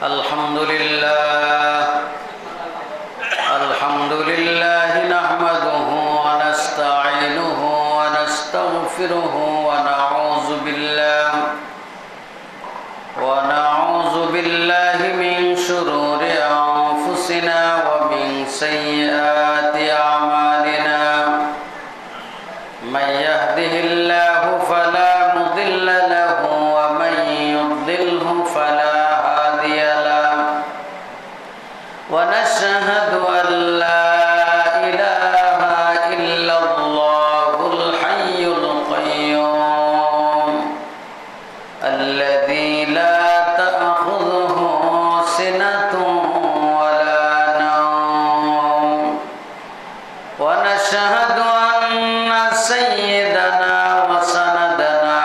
الحمد لله نحمده ونستعينه ونستغفره ونعوذ بالله من شرور أنفسنا ومن سيئات أعمالنا من يهده الله فلا مضل له ومن يضلله فلا هادي له ونشهد أن لا إله إلا الله الحي القيوم الذي لا تأخذه سنة ولا نوم ونشهد أن سيدنا وسندنا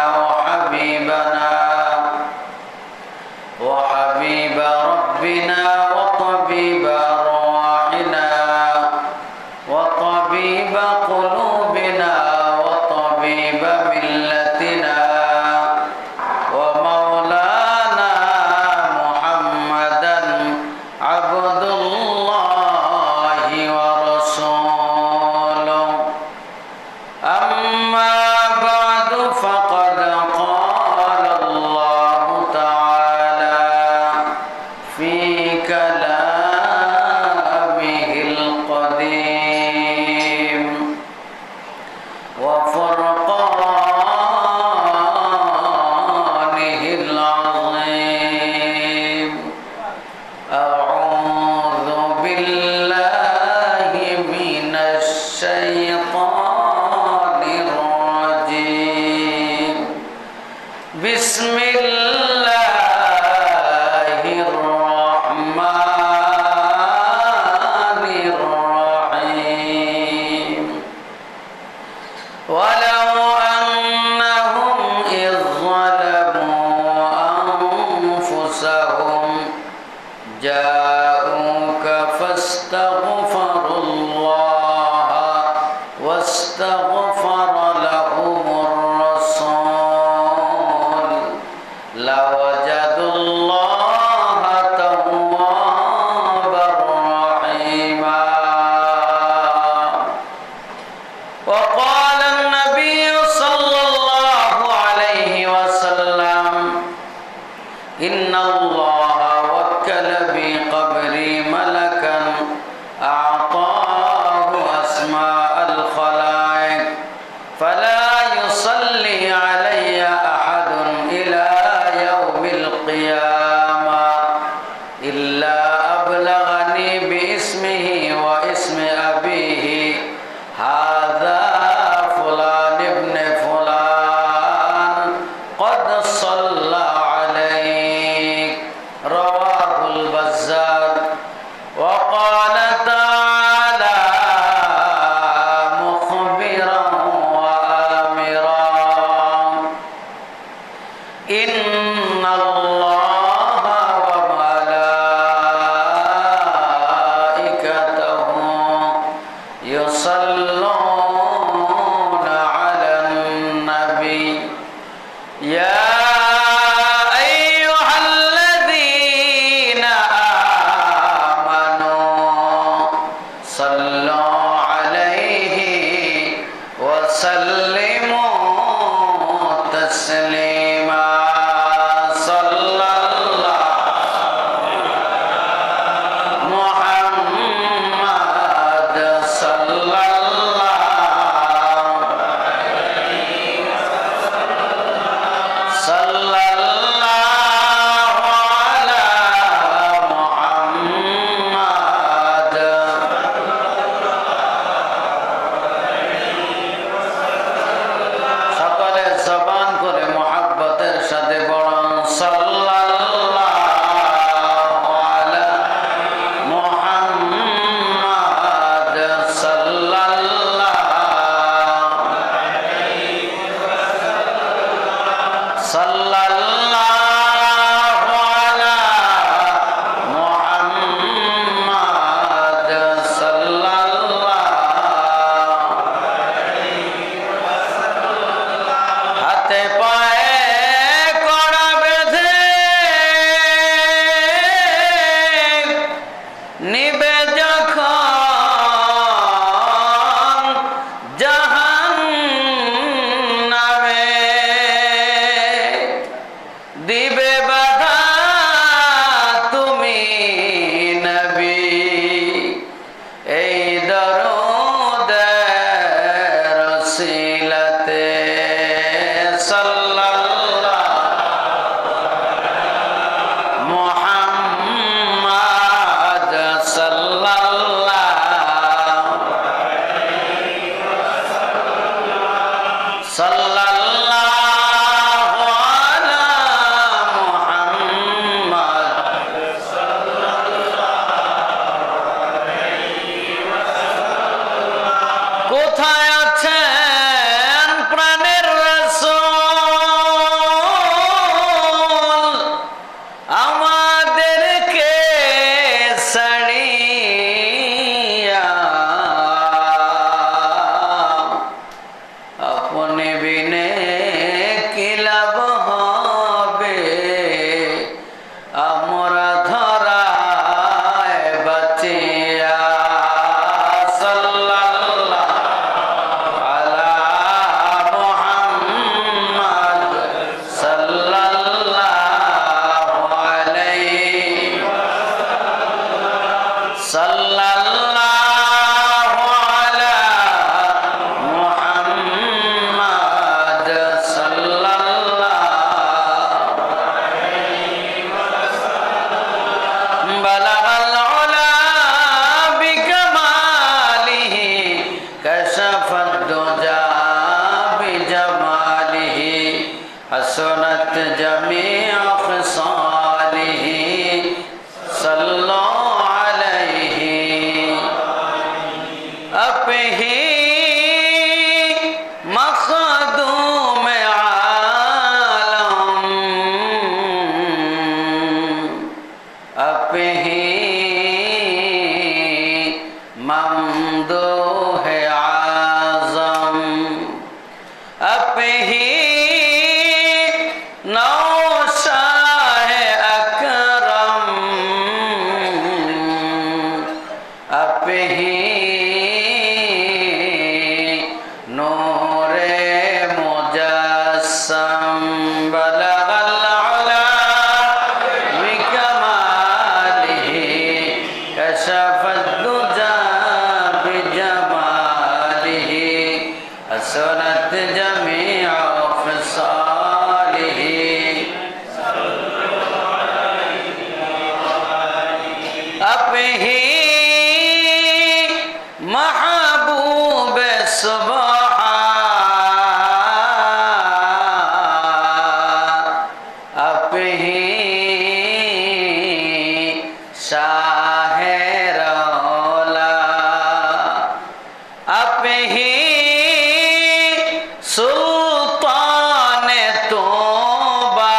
وحبيب ربنا وطبيب أرواحنا وطبيب قلوبنا وطبيب ملتنا ومولانا محمدا عبد الله ورسوله أما بعد فقد قال الله تعالى في كلامه القديم وفرقانه العظيم أعوذ بالله من الشيطان الرجيم بسم الله الرحمن الرحيم ولو أنهم إذ ظلموا أنفسهم جاءوك فاستغفروا الله واستغفر لهم الرسول لوجدوا الله توابا رحيما وقال النبي صلى الله عليه وسلم إن الله وكل بقبري ملكا أعطاه أسماء الخلائق فلا يصلي علي أحد إلى يوم القيامة إلا أبلغني باسمه واسم أبيه هذا فلان ابن فلان قد صلى عليك رواه البزار وقال تعالى مخبرا وآمرا إن الله وملائكته يصلون على النبي يا أيها الذين আমরা ধরায় বাঁচিয়া সাল্লাল্লাহু আলা মুহাম্মদ সাল্লাল্লাহু আলাইহি সাল্লাল্লাহু আলা মুহাম্মদ সাল্লাল্লাহু বালাগাল উলা বিকামালিহি কাশাফাদ দুজা বিজামালিহি হাসনাত জামিউ খিসালিহি সাল্লাল্লাহু আলাইহি আপহি মখদুম আলম আপহি মমদूह आज़म अपही नौशाह अकरम अपही नूरे मुजस्सम बलगल उला बिकमालिही कशफद दुजा बिजमालिही हसनत जमीउ खिसालिही अपही महबूब सुबहान अपही शाहे रौला अपही सुल्तान तौबा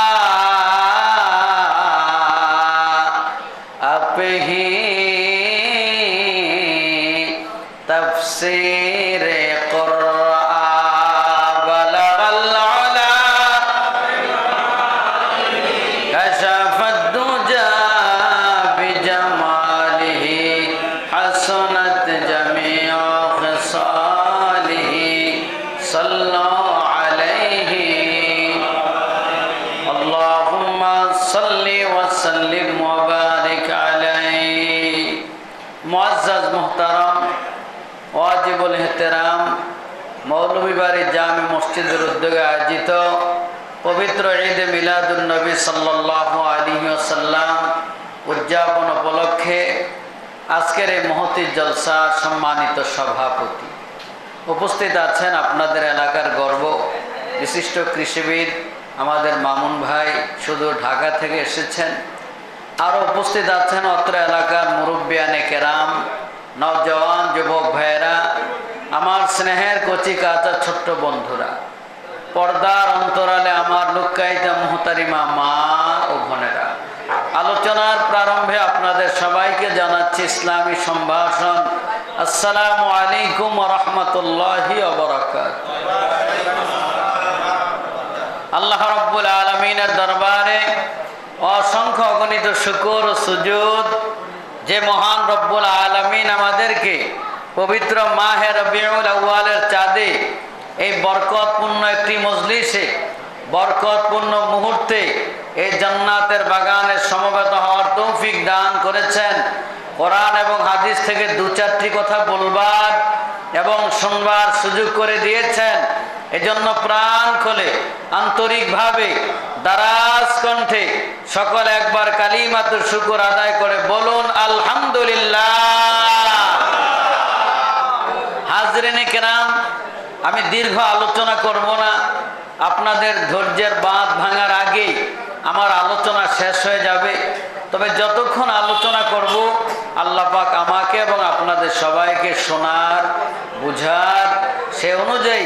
अपही तफसीर कुरआन बलगल उला कशफद दुजा बिजमालिही हसनत जमीउ खिसालिही सल्लल्लाहु अलैहि अल्लाहुम्मा सल्लि व सल्लिम व बारिक अलैहि। मुअज़्ज़ज़ मुहतरम वाजिबुल एहतराम मौलवी बारी जामे मस्जिদের উদ্যোগে আয়োজিত পবিত্র ঈদ মিলাদুন নবী সাল্লাল্লাহু আলাইহি ওয়াসাল্লাম উদযাপন উপলক্ষে আজকের এই মহতী জলসা সম্মানিত সভাপতি উপস্থিত আছেন আপনাদের এলাকার গর্ব বিশিষ্ট কৃষিবিদ আমাদের মামুন ভাই সুদূর ঢাকা থেকে এসেছেন। আরও উপস্থিত আছেন অত্র এলাকার মুরব্বিয়ানে কেরাম, নওজওয়ান যুবক ভাইয়েরা, আমার স্নেহের কচি কাঁচা ছোট্ট বন্ধুরা, পর্দার অন্তরালে আমার লুক্কায়িতা মুহতারিমা মা ও বোনেরা। আলোচনার প্রারম্ভে আপনাদের সবাইকে জানাচ্ছি ইসলামী সম্ভাষণ। আসসালামু আলাইকুম ওয়া রাহমাতুল্লাহি ওয়া বারাকাতুহু। আল্লাহ রাব্বুল আলামিনের দরবারে অসংখ্য অগণিত শুকর ও সুজুদ যে মহান রব্বুল আলামিন আমাদেরকে পবিত্র মাহে রবিউল আউয়ালের চাঁদে এই বরকতপূর্ণ একটি মজলিসে বরকতপূর্ণ মুহূর্তে এই জান্নাতের বাগানে সমবেত হওয়ার তৌফিক দান করেছেন। কোরআন এবং হাদিস থেকে দু চারটি কথা বলবার এবং শুনবার সুযোগ করে দিয়েছেন। এজন্য প্রাণ খুলে আন্তরিকভাবে দারাজ কণ্ঠে সকলে একবার কালিমাতুর শুকর আদায় করে বলুন আলহামদুলিল্লাহ। হাজরিনে কেরাম, আমি দীর্ঘ আলোচনা করব না। আপনাদের ধৈর্যের বাঁধ ভাঙার আগে আমার আলোচনা শেষ হয়ে যাবে। তবে যতক্ষণ আলোচনা করব আল্লাহ পাক আমাকে এবং আপনাদের সবাইকে শোনার, বুঝার, সে অনুযায়ী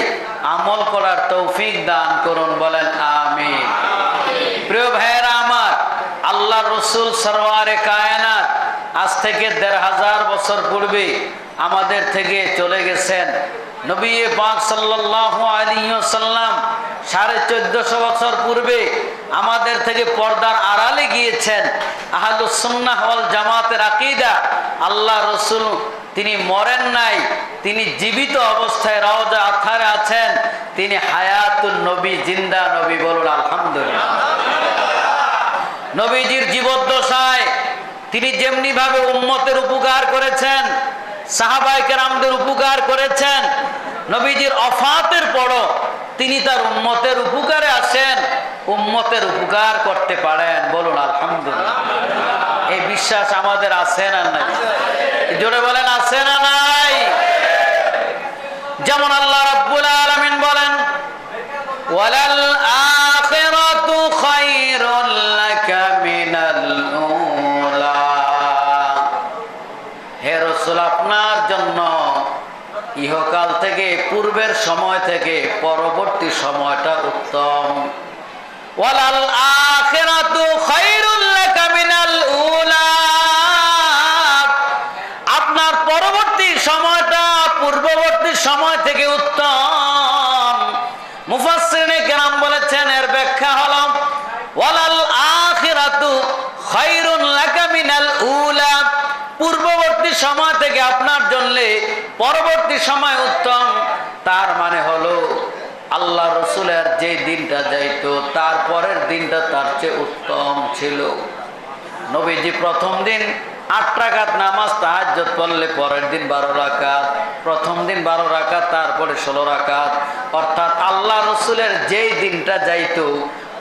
আমল করার তৌফিক দান করুন, বলেন আমিন। প্রিয় ভাইয়েরা আমার, আল্লাহ রসুল সরওয়ারে কায়নাত আজ থেকে ১৫০০ বছর পূর্বে আমাদের থেকে চলে গেছেন। নবী পাক সাল্লাল্লাহু আলাইহি ওয়াসাল্লাম 1450 বছর পূর্বে আমাদের থেকে পর্দার আড়ালে গিয়েছেন। আহলুস সুন্নাহ ওয়াল জামাতের আকীদা, আল্লাহ রাসূল তিনি মরেন নাই, তিনি জীবিত অবস্থায় রওজা আথারে আছেন, তিনি হায়াতুন নবী, জিন্দা নবী। বলুন আলহামদুলিল্লাহ। নবীজির জীবদ্দশায় তিনি যেমনি ভাবে উম্মতের উপকার করেছেন, সাহাবায়ে কেরামদের উপকার করেছেন, নবীজির ওফাতের পরও তিনি তার উম্মতের উপকারে আসেন, উম্মতের উপকার করতে পারেন। বলুন আলহামদুলিল্লাহ। এই বিশ্বাস আমাদের আছে না নাই? জোরে বলেন, আছে না নাই? যেমন আল্লাহ রাব্বুল আলামিন বলেন, ওয়ালাল আখিরাতু খায়রুল লাকা মিনাল উলা। হে রাসূল, আপনার জন্য ইহকাল থেকে, পূর্বের সময় থেকে পরবর্তী সময়টা উত্তম। ওয়ালাল আখিরাতু খায়রুল লাকা মিনাল উলা। আপনার পরবর্তী সময়টা পূর্ববর্তী সময় থেকে উত্তম। মুফাসসিরিনে কেরাম বলেছেন, এর ব্যাখ্যা হলো ওয়ালাল আখিরাতু খায়রুন লাকা মিনাল উলা। পূর্ববর্তী সময় থেকে আপনার জন্য পরবর্তী সময় উত্তম। তার মানে হলো আল্লাহ রসুলের যে দিনটা যাইতো তার পরের দিনটা তার চেয়ে উত্তম ছিল। নবীজি প্রথম দিন 8 রাকাত নামাজ তাহাজ্জুদ পড়লে পরের দিন 12 রাকাত, প্রথম দিন 12 রাকাত, তারপরে 16 রাকাত। অর্থাৎ আল্লাহ রসুলের যেই দিনটা যাইতো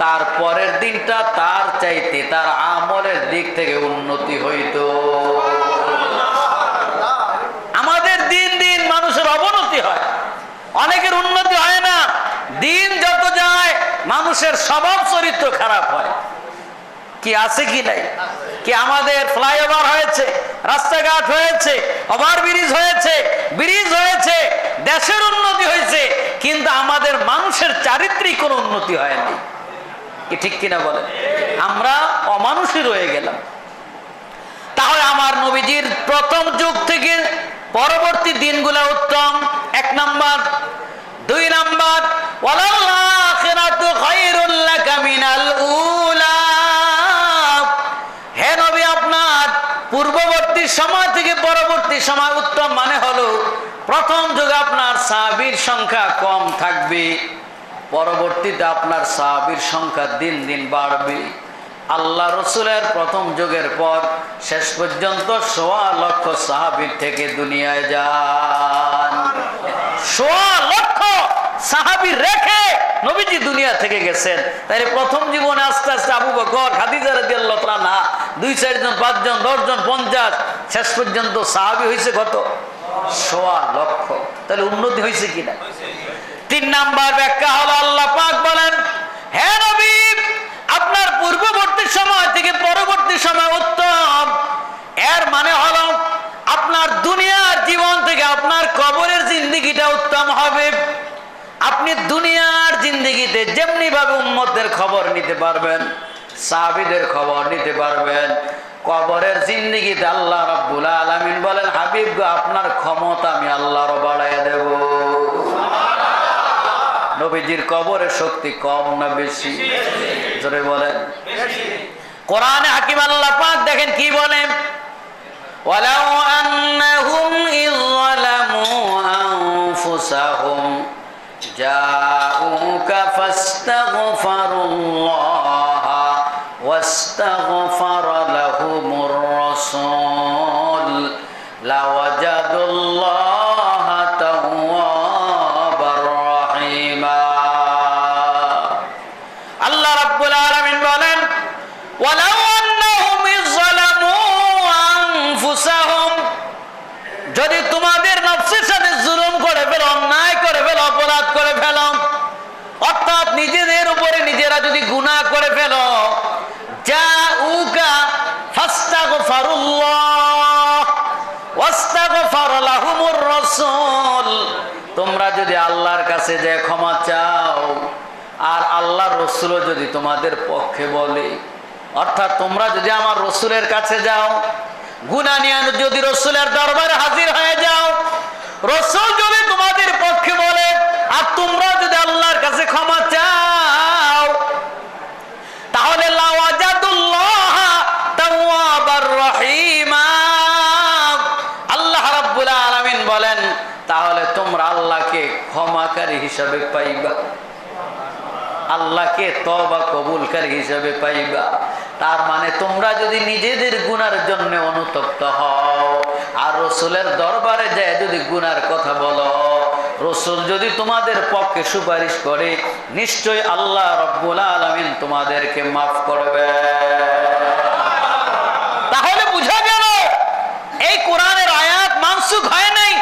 তার পরের দিনটা তার চাইতে তার আমলের দিক থেকে উন্নতি হইতো। আমাদের দিন দিন মানুষের অবনতি হয়, অনেকের উন্নতি হয় না। দিন যত যায় মানুষের স্বভাব চরিত্র খারাপ হয়। কি আছে কি নাই? কি আমাদের ফ্লাইওভার হয়েছে, রাস্তাঘাট হয়েছে, ওভারব্রিজ হয়েছে, ব্রিজ হয়েছে, দেশের উন্নতি হয়েছে, কিন্তু আমাদের মানুষের চারিত্রিক কোনো উন্নতি হয়নি। কি ঠিক কিনা বলেন? আমরা অমানুষই রয়ে গেলাম। তাহলে আমার নবীজির প্রথম যুগ থেকে পরবর্তী দিনগুলো উত্তম, 1 নাম্বার। 2 নাম্বার, ওয়ালাল আখিরাতু খায়রুল লাকা মিনাল উলা। হে নবী, আপনার পূর্ববর্তী সময় থেকে পরবর্তী সময় উত্তম। মানে হলো প্রথম যুগে আপনার সাহাবীর সংখ্যা কম থাকবে, পরবর্তীতে আপনার সাহাবীর সংখ্যা দিন দিন বাড়বে। আল্লাহ রসুলের প্রথম যুগের পর শেষ পর্যন্ত 1.25 লক্ষ সাহাবীর থেকে দুনিয়ায় যান। 1.25 লক্ষ সাহাবী রেখে নবীজি দুনিয়া থেকে গেছেন। তাই প্রথম জীবনে আস্তে আস্তে আবু বকর, খাদিজা রাদিয়াল্লাহু তাআলা না, 2-4 জন, 5 জন, 10 জন, 50, শেষ পর্যন্ত সাহাবী হয়েছে কত? 1.25 লক্ষ। তাহলে উন্নতি হয়েছে কিনা? 3 নাম্বার ব্যাখ্যা হলো, আল্লাহ পাক বলেন, হে নবী, আপনার পূর্ববর্তী সময় থেকে পরবর্তী সময় উত্তম। এর মানে হলো আপনার দুনিয়ার জীবন থেকে আপনার কবরের জিন্দেগিটা উত্তম হবে। আপনি দুনিয়ার জিন্দেগিতে যেমনি ভাবে উম্মতের খবর নিতে পারবেন, সাহাবীদের খবর নিতে পারবেন, কবরের জিন্দেগিতে আল্লাহ রাব্বুল আলামিন বলেন, হাবিব গো, আপনার ক্ষমতা আমি আল্লাহর বাড়াইয়া দেব। নবীজির কবরের শক্তি কম না বেশি? জোরে বলেন। কোরআনে হাকিম আল্লাহ পাক দেখেন কি বলেন, ওয়ালাউ আন্নাহুম ইয যালামু আনফুসাহুম জাউকা ফাস্তাগফিরুল্লাহ ওয়াস্তাগফারা লাহুমুর রাসূল লাওয়াজাদুল্লাহা তাওয়াবার রাহিমা। আল্লাহ রাব্বুল আলামিন বলেন, ওয়ালাউ আন্নাহুম ইয যালামু আনফুসাহুম, যদি তোমাদের নফসের সাথে জুলুম করে ফেলো, অন্যায় করে ফেলো, অপরাধ করে ফেলো, অর্থাৎ নিজেদের উপরে নিজেরা যদি গুনাহ করে ফেলো, জাউকা ফাস্তাগফিরুল্লাহ ওয়াস্তাগফারা লাহুমুর রাসূল, তোমরা যদি আল্লাহর কাছে যে ক্ষমা চাও আর আল্লাহর রাসূলও যদি তোমাদের পক্ষে বলে, অর্থাৎ তোমরা যদি আমার রাসূলের কাছে যাও, গুনাহ নিয়ে যদি রাসূলের দরবারে হাজির হয়ে যাও, রাসূল যদি তোমাদের পক্ষে আর তোমরা যদি আল্লাহর কাছে ক্ষমা চাও তাহলে লাওয়াজাদুল্লাহ তাওয়াবার রহিমা। আল্লাহ রাব্বুল আলামিন বলেন তাহলে তোমরা আল্লাহকে ক্ষমাকারী হিসাবে পাইবা, আল্লাহকে তওবা কবুলকারী হিসাবে পাইবা। তার মানে তোমরা যদি নিজেদের গুনার জন্য অনুতপ্ত হও আর রসুলের দরবারে যায় যদি গুনার কথা বলো, রসুল যদি তোমাদের পক্ষে সুপারিশ করে, নিশ্চয় আল্লাহ রাব্বুল আলামিন তোমাদেরকে মাফ করবে। তাহলে বুঝা গেল এই কোরআনের আয়াত মানসুখ হয় নাই।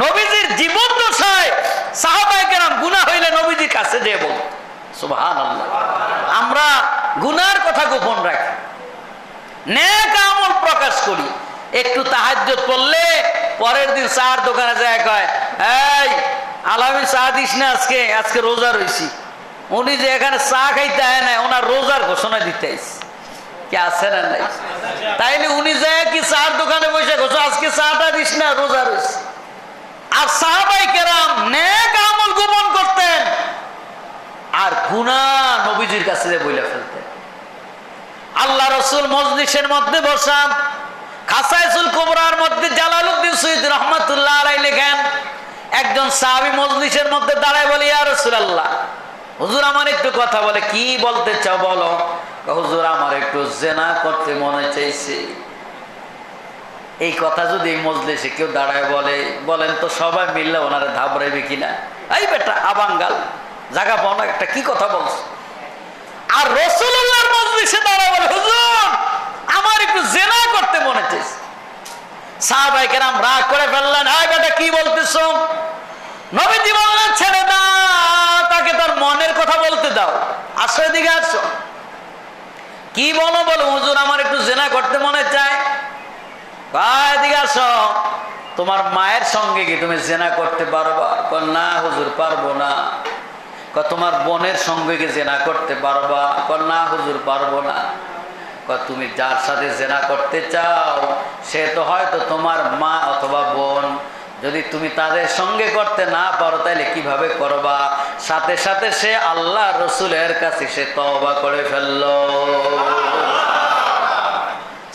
নবীজির জীবন দশায় সাহাবায়ে কেরাম গুনাহ হইলে নবীজির কাছে যেয়ে বলত সুবহানাল্লাহ। আমরা গুনার কথা গোপন রাখি, নেক আমল প্রকাশ করি। একটু তাহাজ্জুদ পড়লে পরের দিন চার দোকানে যায় কয়, এই আলামি চা দিস না, আজকে আজকে রোজা রয়েছি। উনি যে এখানে চা খাইতে হয় না, ওনার রোজার ঘোষণা দিতে আইছে কি আছে না নাই? তাইলে উনি যায় কি চার দোকানে বসে ঘোষণা আজকে চাটা দিস না, রোজা রয়েছে। আর সাহাবায়ে কেরাম নেক আমল গোপন করতেন আর গুনাহ নবীজির কাছে বইলা ফেলতেন। আল্লাহ রসুল মজলিসের মধ্যে বসান, খাসাইসুল কুবরার মধ্যে জালালউদ্দিন সুয়ুতী রহমাতুল্লাহ আলাইহি লেখেন, একজন সাহাবী মজলিসের মধ্যে দাঁড়ায় বলে, ইয়া রাসূলুল্লাহ, হুজুর আমার একটু কথা বলে। কি বলতে চাও বলো? হুজুর আমার একটু জিনা করতে মনে চাইছে। এই কথা যদি এই মজলিসে কেউ দাঁড়ায় বলেন তো সবাই মিললে ওনারে ধাবড়াইবে কিনা? এই বেটা আবাঙ্গাল, জায়গা পাও না, একটা কি কথা বলছো? আর রাসূলুল্লাহর মজলিসে দাঁড়ায় বলে, হুজুর আমার একটু জিনা করতে মনে চাইছে। সাহাবায়ে কেরাম রাগ করে ফেললেন, এই বেটা কি বলতেছো? নবীজি বললেন, ছেড়ে দাও, তাকে তার মনের কথা বলতে দাও। আসো এদিকে আসো। কি বলো? বলো হুজুর আমার একটু জিনা করতে মনে চায়। এদিকে আসো। তোমার মায়ের সঙ্গে কি তুমি জিনা করতে পারবা? না হুজুর পারবো না। তোমার বোনের সঙ্গে কি জিনা করতে পারবা? না হুজুর পারবো না। তুমি যার সাথে জিনা করতে চাও সে তো হয়তো তোমার মা অথবা বোন। যদি তুমি তাদের সঙ্গে করতে না পারো তাহলে কিভাবে করবা? সাথে সাথে সে আল্লাহ রসুলের কাছে সে তওবা করে ফেললো।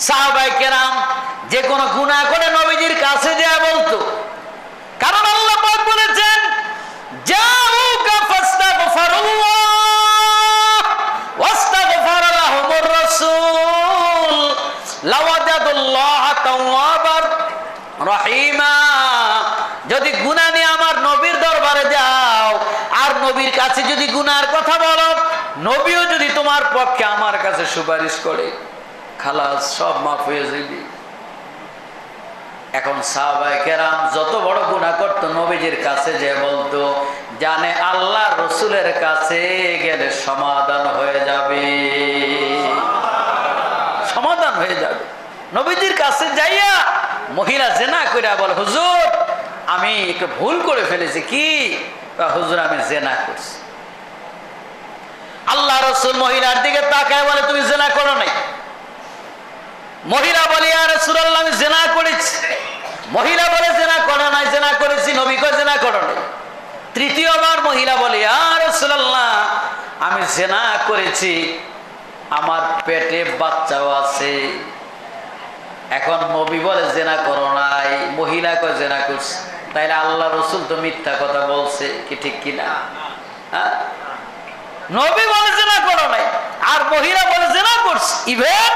সাহাবায়ে কেরাম যে কোনো গুনাহ করে নবীজির কাছে যা বলতো, কারণ আল্লাহ পাক বলেছেন, জাউকা ফাস্তাগফিরুল্লাহ ওয়াস্তাগফার লাহুমুর রাসূল লাওয়াজাদুল্লাহ তাওয়াবার রহিমা। যদি গুনাহ নিয়ে আমার নবীর দরবারে যাও আর নবীর কাছে যদি গুনার কথা বলো, নবীও যদি তোমার পক্ষে আমার কাছে সুপারিশ করে, খালাস সব মাফ হয়ে যাবে। এখন সাহাবায়ে কেরাম যত বড় গুনাহ করতো নবীজির কাছে যে বলতো, জানে আল্লাহ রসুলের কাছে গেলে সমাধান হয়ে যাবে, সমাধান হয়ে যাবে। নবীজির কাছে যাইয়া মহিলা জিনা কইরা বলে, হুজুর আমি একটু ভুল করে ফেলেছি। কি? হুজুর আমি জিনা করছি। আল্লাহ রসুল মহিলার দিকে তাকায় বলে, তুমি জিনা করো নাই? মহিলা বলে, ইয়া রাসূলুল্লাহ আমি জিনা করেছি। মহিলা বলে, জিনা করো নাই? জিনা করেছি। নবী কয় জিনা করো নাই। তৃতীয়বার মহিলা বলে, ইয়া রাসূলুল্লাহ আমি জিনা করেছি, আমার পেটে বাচ্চাও আছে। এখন নবী বলে জিনা করো নাই, মহিলা কয় জিনা করছে। তাইলে আল্লাহ রসুল তো মিথ্যা কথা বলছে, কি ঠিক কিনা? হ্যাঁ, নবী বলে জিনা করো নাই আর মহিলা বলে জিনা করছে, ইভেন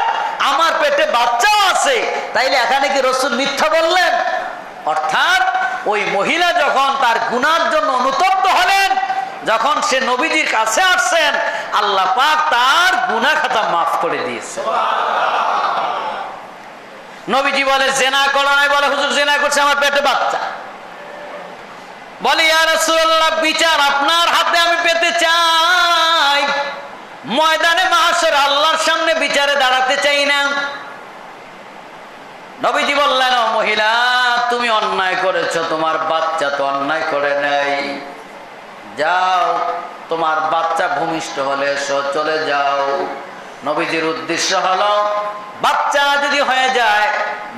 আমার পেটে বাচ্চাও আছে। তাইলে এখানে কি রসুল মিথ্যা বললেন? অর্থাৎ ওই মহিলা যখন তার গুনার জন্য অনুতপ্ত হলেন, যখন সে নবীজির কাছে আসছেন, আল্লাহ পাক তার গুনাহ খাতা মাফ করে দিয়েছে। নবীজি বলে জিনা করো নাই? বলে হুজুর জিনা করছে, আমার পেটে বাচ্চা। বলে, ইয়া রাসূলুল্লাহ বিচার আপনার হাতে আমি পেতে চাই, ময়দানে মাহশর আল্লাহর সামনে বিচারে দাঁড়াতে চাই না। নবীজি বললেন, ও মহিলা তুমি অন্যায় করেছো, তোমার বাচ্চা তো অন্যায় করে নাই। যাও তোমার বাচ্চা ভূমিষ্ঠ হলে এসো, চলে যাও। নবীজির উদ্দেশ্য হলো বাচ্চা যদি হয়ে যায়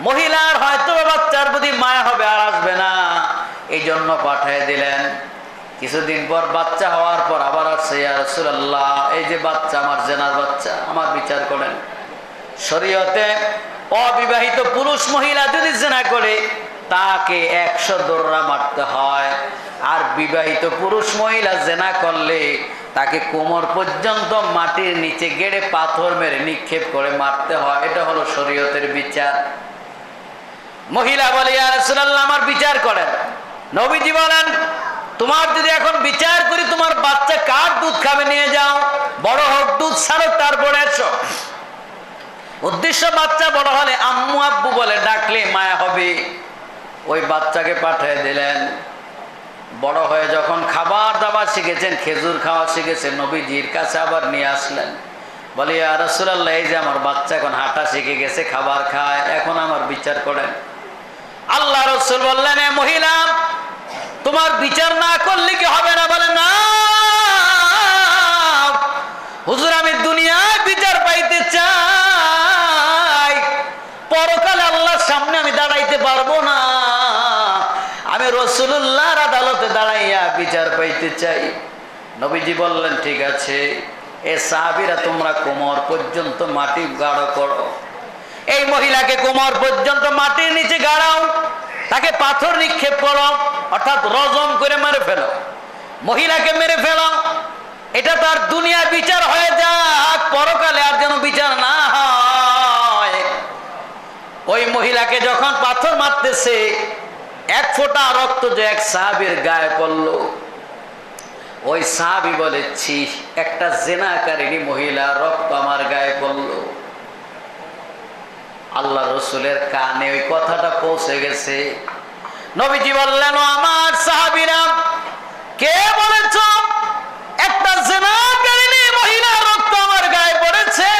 মহিলার হয়তো বাচ্চার প্রতি মায়া হবে, আর আসবে না, এই জন্য পাঠিয়ে দিলেন। কিছুদিন পর বাচ্চা হওয়ার পর আবার আসছে, ইয়া রাসূলুল্লাহ, এই যে বাচ্চা, আমার জেনার বাচ্চা, আমার বিচার করেন। শরীয়তে অবিবাহিত পুরুষ মহিলা যদি জেনা করে তাকে 100 দোররা মারতে হয়, আর বিবাহিত পুরুষ মহিলা জেনা করলে তাকে কোমর পর্যন্ত মাটির নিচে গেড়ে পাথর মেরে নিক্ষেপ করে মারতে হয়। এটা হলো শরীয়তের বিচার। মহিলা বলে, ইয়া রাসূলুল্লাহ, আমার বিচার করেন। নবীজি বলেন, তোমার যদি এখন বিচার করি, তোমার বাচ্চা কার দুধ খাবে নিয়ে যাও, বড় হোক, দুধ ছাড়ো, তারপরে এসো। উদ্দেশ্য বাচ্চা বড় হলে আম্মু আব্বু বলে ডাকলে মায়া হবে। ওই বাচ্চাকে পাঠিয়ে দিলেন। বড় হয়ে যখন খাবার দাবার শিখেছেন, খেজুর খাওয়া শিখেছেন, নবীজির কাছে আবার নিয়ে আসলেন। বলে, ইয়া রাসূলুল্লাহ, এই যে আমার বাচ্চা এখন হাঁটা শিখে গেছে, খাবার খায়, এখন আমার বিচার করেন। আল্লাহ রাসূল বললেন, এ মহিলা, তোমার বিচার না করলে কি হবে না? বলে, না হুজুর, আমি দুনিয়ায় বিচার পাইতে চাই, পরকালে আল্লাহর সামনে আমি দাঁড়াইতে পারবো না, আমি রাসূলুল্লাহর আদালতে দাঁড়াইয়া বিচার পাইতে চাই। নবীজি বললেন, ঠিক আছে, এ সাহাবীরা তোমরা কোমর পর্যন্ত মাটি গাঢ় করো। এই মহিলাকে কোমর পর্যন্ত মাটির নিচে গাড়াও, তাকে পাথর নিক্ষেপ করো, অর্থাৎ রজম করে মেরে ফেলো, মহিলাকে মেরে ফেলো। এটা তার দুনিয়া বিচার হয়ে যাক, পরকালে আর যেন বিচার না হয়। ওই মহিলাকে যখন পাথর মারতেছে, 1 ফোঁটা রক্ত যে এক সাহাবীর গায়ে পড়লো, ওই সাহাবী বলে, ছি, একটা জেনাকারিনী মহিলা রক্ত আমার গায়ে পড়লো। আল্লাহ রসুলের কানে ওই কথাটা পৌঁছে গেছে। নবীজি বললেন, ও আমার সাহাবীরা, কে বলেছ একটা জেনাকারিনী মহিলা রক্ত আমার গায়ে পড়েছে?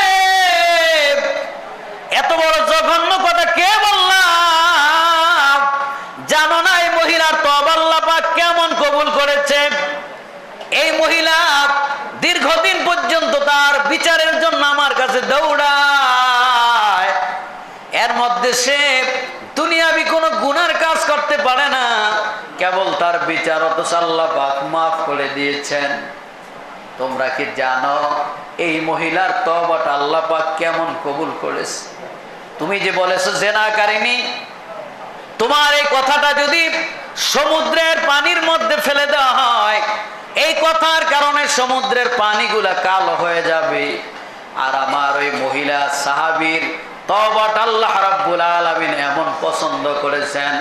এত বড় জঘন্য কথা কে বললাম? জানো না এই মহিলার তওবা আল্লাহ পাক কেমন কবুল করেছে? এই মহিলা দীর্ঘদিন পর্যন্ত তার বিচারের জন্য আমার কাছে দৌড়ায়, এর মধ্যে সে দুনিয়াবি কোনো গুনার কাজ করতে পারে না, কেবল তার বিচার অথচ আল্লাহ পাক মাফ করে দিয়েছেন। তোমরা কি জানো এই মহিলার তওবাটা আল্লাহ পাক কেমন কবুল করেছে? তুমি যে বলেছো জেনাকারিনী, তোমার এই কথাটা যদি সমুদ্রের পানির মধ্যে ফেলে দেওয়া হয়, এই কথার কারণে সমুদ্রের পানিগুলা কালো হয়ে যাবে। আর আমার ওই মহিলা সাহাবীর তওবাটা আল্লাহ রাব্বুল আলামিন এমন পছন্দ করেছেন,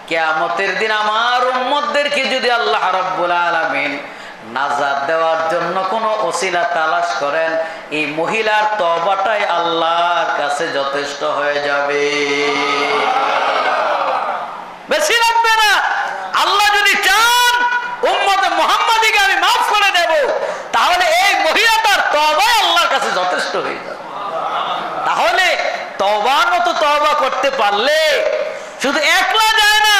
কিয়ামতের দিন আমার উম্মতদেরকে যদি আল্লাহ রাব্বুল আলামিন নাজাত দেওয়ার জন্য কোনো ওসিলা তালাশ করেন, এই মহিলার তওবাটাই আল্লাহর কাছে যথেষ্ট হয়ে যাবে, বেশি লাগবে না। আল্লাহ যদি চান উম্মতে মুহাম্মাদীকে আমি মাফ করে দেব, তাহলে এই মহিলাটার তওবা আল্লাহর কাছে যথেষ্ট হয়ে যাবে। তাহলে তওবার মতো তওবা করতে পারলে শুধু একলা যায় না,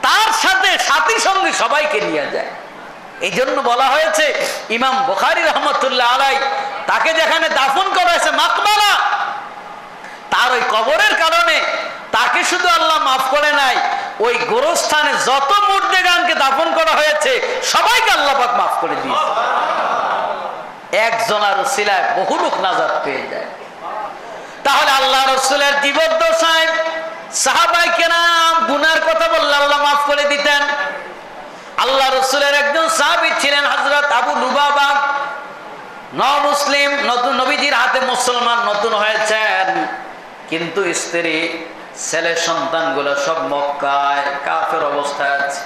তার সাথে সাথী সঙ্গে সবাইকে নিয়ে যায়। এই জন্য বলা হয়েছে, ইমাম বুখারী রহমতুল্লাহ আলাই তাকে যেখানে দাফন করা হয়েছে মাকবারা, তার ওই কবরের কারণে তাকে শুধু আল্লাহ মাফ করে নাই, ওই গোরস্থানে যত মুর্দেগানকে দাফন করা হয়েছে সবাইকে আল্লাহ পাক মাফ করে দিয়েছে। একজনের উসিলায় বহু লোক নাজাত পেয়ে যায়। তাহলে আল্লাহ রাসূলের জীবদ্দশায় সাহাবায়ে কেরাম গুনার কথা বললে আল্লাহ মাফ করে দিতেন। আল্লাহ রাসূলের একজন সাহাবী ছিলেন হযরত আবু লুবাবা, মুসলিম, নতুন নবীজির হাতে মুসলমান নতুন হয়েছেন, কিন্তু স্ত্রী ছেলে সন্তানগুলো সব মক্কায় কাফের অবস্থায় আছে।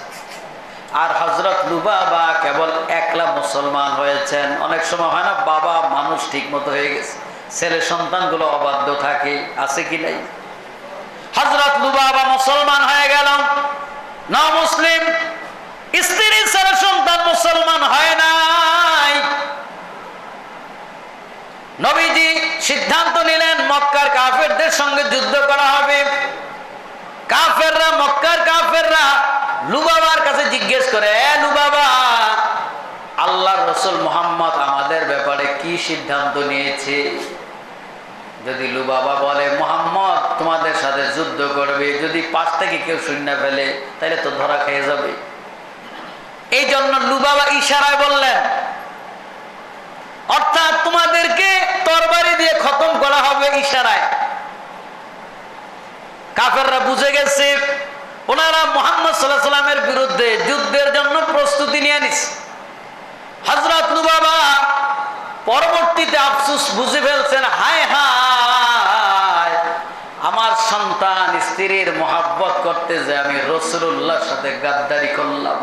আর হযরত লুবাবা কেবল একলা মুসলমান হয়েছেন। অনেক সময় হয় না, বাবা মানুষ ঠিক মতো হয়ে গেছে, ছেলে সন্তানগুলো অবাধ্য থাকে, আছে কি নাই? হযরত লুবাবা মুসলমান হয়ে গেল, মুসলিম, স্ত্রী ছেলে সন্তান মুসলমান হয় নাই। নবীজি সিদ্ধান্ত নিলেন মক্কার কাফেরদের সঙ্গে যুদ্ধ করা হবে। কাফেররা, মক্কার কাফেররা লুবাবার কাছে জিজ্ঞেস করে, এ লুবাবা, আল্লাহর রাসূল মুহাম্মদ আমাদের ব্যাপারে কি সিদ্ধান্ত নিয়েছে? যদি লুবাবা বলে মুহাম্মদ তোমাদের সাথে যুদ্ধ করবে, যদি পাশ থেকে কেউ শূন্য ফেলে তাহলে তো ধরা খেয়ে যাবে। এই জন্য লুবাবা ইশারায় বললেন, অর্থাৎ তোমাদেরকে তরবারি দিয়ে খতম করা হবে ইশারায়। কাফেররা বুঝে গেছে ওনারা মুহাম্মদ সাল্লাল্লাহু আলাইহি ওয়াসাল্লামের বিরুদ্ধে যুদ্ধের জন্য প্রস্তুতি নিয়ে নিছে। হযরত লুবাবা পরবর্তীতে আফসোস বুঝে ফেলছেন, হায় হায়, আমার সন্তান স্ত্রীর মহব্বত করতে যে আমি রাসূলুল্লাহর সাথে গাদ্দারি করলাম।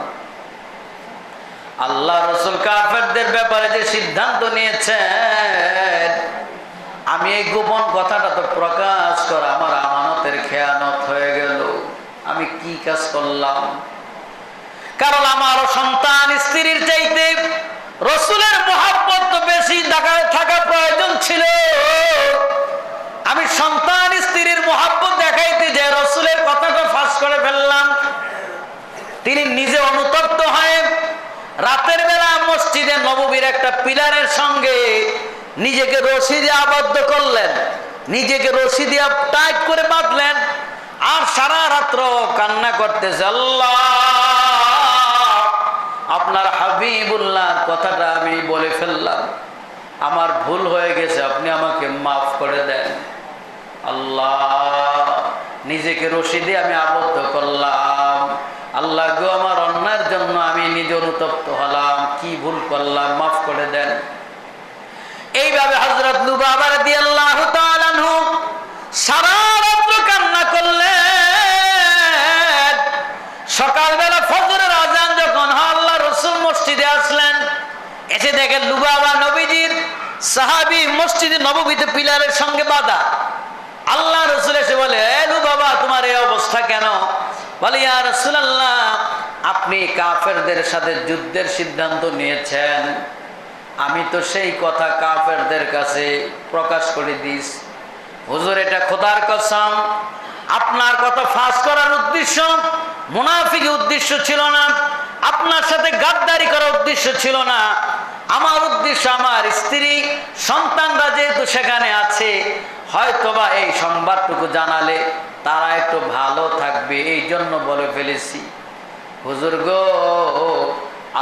আল্লাহ রাসূল কাফেরদের ব্যাপারে যে সিদ্ধান্ত নিয়েছেন, আমি এই গোপন কথাটা তো প্রকাশ করা আমার আমানতের খেয়ানত হয়ে গেল। আমি কি কাজ করলাম? কারণ আমার সন্তান স্ত্রীর চাইতে রাসূলের মহব্বত তো বেশি থাকা প্রয়োজন ছিল। আমি সন্তান স্ত্রীর মহব্বত দেখাইতে যে রাসূলের কথাটা ফাঁস করে ফেললাম। তিনি নিজে অনুতপ্ত হয়ে রাতের বেলা মসজিদে নববীর একটা পিলারের সঙ্গে নিজেকে রশি দিয়ে আবদ্ধ করলেন, নিজেকে রশি দিয়ে টাইট করে বাঁধলেন, আর সারা রাত্র কান্না করতেছে, আল্লাহ আপনার হাবিবুল্লাহর কথাটা আমি বলে ফেললাম, আমার ভুল হয়ে গেছে, আপনি আমাকে মাফ করে দেন। আল্লাহ নিজেকে রশি দিয়ে আমি আবদ্ধ করলাম, আল্লাহ গো আমার অন্যায়ের জন্য আমি নিজে অনুতপ্ত হলাম, কি ভুল করলাম, মাফ করে দেন। এইভাবে হযরত লুবাবা রাদিয়াল্লাহু তাআলা আনহু সারা রাত কান্না করলেন। সকালবেলা ফজরের আযান যখন হয়, আল্লাহ রাসূল মসজিদে আসলেন, এসে দেখেন লুবাবা নবীজির সাহাবী মসজিদে নববীতে পিলারের সঙ্গে বাঁধা। আল্লাহ রাসূল এসে বলে, এ লুবাবা তোমার এই অবস্থা কেন? বলে, ইয়া রাসূলুল্লাহ, আপনি কাফেরদের সাথে যুদ্ধের সিদ্ধান্ত নিয়েছেন, আমি তো সেই কথা কাফেরদের কাছে প্রকাশ করে দিস। হুজুর, এটা খোদার কসম, আপনার কথা ফাঁস করার উদ্দেশ্য মুনাফিকি উদ্দেশ্য ছিল না, আপনার সাথে গাদ্দারি করার উদ্দেশ্য ছিল না। আমার উদ্দেশ্য আমার স্ত্রী সন্তানরা যেহেতু সেখানে আছে, হয়তোবা এই সংবাদটুকু জানালে তারা একটু ভালো থাকবে, এই জন্য বলে ফেলেছি। হুজুর গো,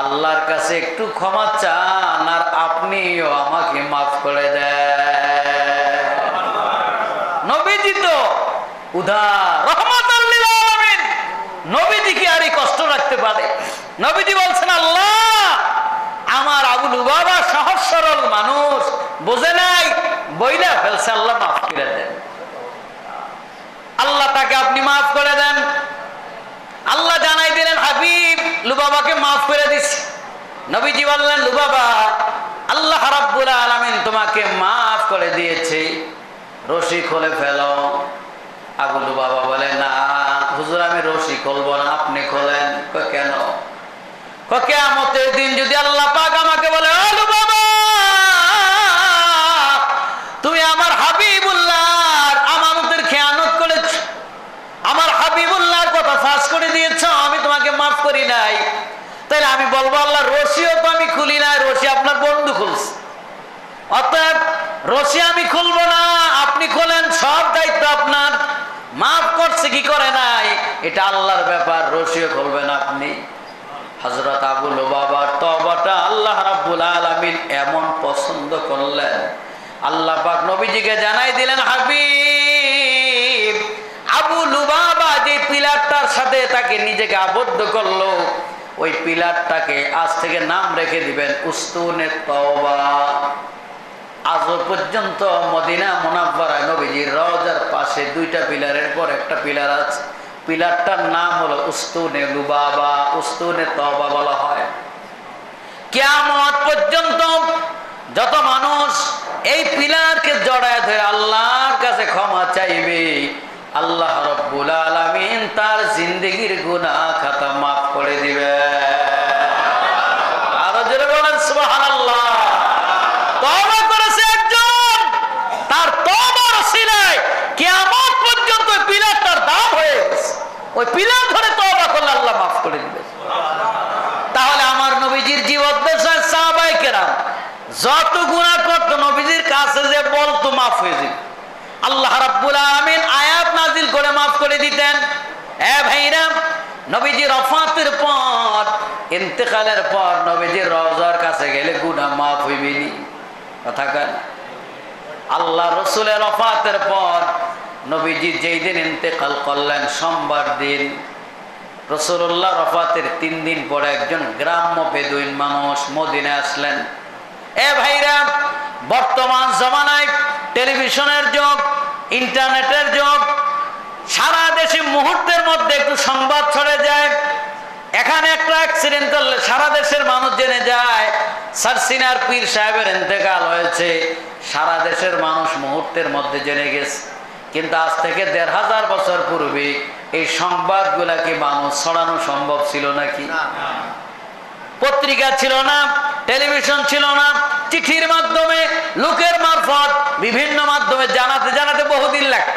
আল্লাহর কাছে একটু ক্ষমা চান, আর আপনিও আমাকে মাফ করে দেন। নবীজি তো উদার, রহমাতাল লিল আলামিন, নবীজি কি আর এই কষ্ট রাখতে পারে? নবীজি বলছেন, আল্লাহ আমার আবু লুবাবা সহজ সরল মানুষ, বোঝে নাই, বইলা ফেলছে, আল্লাহ মাফ করে দেন। আল্লাহ তাকে আপনি মাফ করে দেন। আল্লাহ জানাই দিলেন, হাবিব লুবাবাকে মাফ করে দিছি। নবীজি বললেন, লুবাবা আল্লাহ রাব্বুল আলামিন তোমাকে মাফ করে দিয়েছে, রশি খুলে ফেলো। আবু লুবাবা বলে, না হুজুর, আমি রশি খুলবো না, আপনি খোলেন। কেন? কিয়ামতের দিন যদি আল্লাহ পাক আমাকে বলে, ও লুবাবা তুমি আমার হাবিবুল্লাহর আমানতের খেয়ানত করেছ, আমার হাবিবুল্লাহর কথা ফাঁস করে দিয়েছ, আমি তোমাকে মাফ করি নাই, তাইলে আমি বলবো আল্লাহ রশিও তো আমি খুলি নাই, রশি আপনার বন্ধু খুলছে, অতএব রশি আমি খুলবো না, আপনি খোলেন, সব দায়িত্ব আপনার। মাফ করছে কি করে নাই এটা আল্লাহর ব্যাপার, রশিও খুলবেন আপনি। হযরত আবু লুবাবার তওবাটা আল্লাহ রাব্বুল আলামিন এমন পছন্দ করলেন, আল্লাহ পাক নবীজিকে জানাই দিলেন, হাবিব আবু লুবাবা যে পিলারটার সাথে তাকে নিজেকে আবদ্ধ করলো, ওই পিলারটাকে আজ থেকে নাম রেখে দিবেন উস্তুনে তওবা। আজও পর্যন্ত মদিনা মুনাওয়ারায় নবীজির রওজার পাশে দুইটা পিলারের পর একটা পিলার আছে, পিলারটার নাম হলো উস্তুনে লুবাবা, উস্তুনে তওবা বলা হয়। কিয়ামত পর্যন্ত যত মানুষ এই পিলারকে জড়ায় ধরে আল্লাহর কাছে ক্ষমা চাইবে, আল্লাহ রাব্বুল আলামিন তার জিন্দেগির গুনাহ খাতা মাফ করে দিবে। আরো জোরে বলেন সুবহানাল্লাহ। তওবা করেছে একজন, তার তওবার ওসিলায় কিয়ামত পর্যন্ত ওই পিলারটার দাম হয়ে গেছে, ওই পিলার ধরে তওবা করলে আল্লাহ মাফ করে দিবে। তাহলে আমার নবীজির জীবদ্দশায় সাহাবায়ে কেরাম যত গুনাহ করত, নবীজির কাছে যে বলতো মাফ হয়ে যেত, আল্লাহ রাব্বুল আলামিন আয়াত নাজিল করে মাফ করে দিতেন। এ ভাইরা, নবীজির ওফাতের পর, ইন্তেকালের পর নবীজির রওজার কাছে গেলে গুনাহ মাফ হইবেনি। কথা কয় না? আল্লাহ রসুলের ওফাতের পর নবীজি যেই দিন ইন্তেকাল করলেন, সোমবার দিন, রাসূলুল্লাহ ওফাতের 3 দিন পরে একজন গ্রাম্য বেদুইন মানুষ মদিনায় আসলেন। এ ভাইরা, বর্তমান জমানায় টেলিভিশনের যুগ, ইন্টারনেটের যুগ, সারা দেশে মুহূর্তের মধ্যে একটু সংবাদ ছড়ে যায়। এখানে একটা অ্যাক্সিডেন্ট হলে সারা দেশের মানুষ জেনে যায় সারসিনার পীর সাহেবের ইন্তেকাল হয়েছে, সারা দেশের মানুষ মুহূর্তের মধ্যে জেনে গেছে। কিন্তু আজ থেকে 1500 বছর পূর্বে এই সংবাদগুলা কি মানুষ ছড়ানো সম্ভব ছিল নাকি? পত্রিকা ছিল না, টেলিভিশন ছিল না, চিঠির মাধ্যমে, লোকের মারফত, বিভিন্ন মাধ্যমে জানাতে জানাতে বহুদিন লাগত।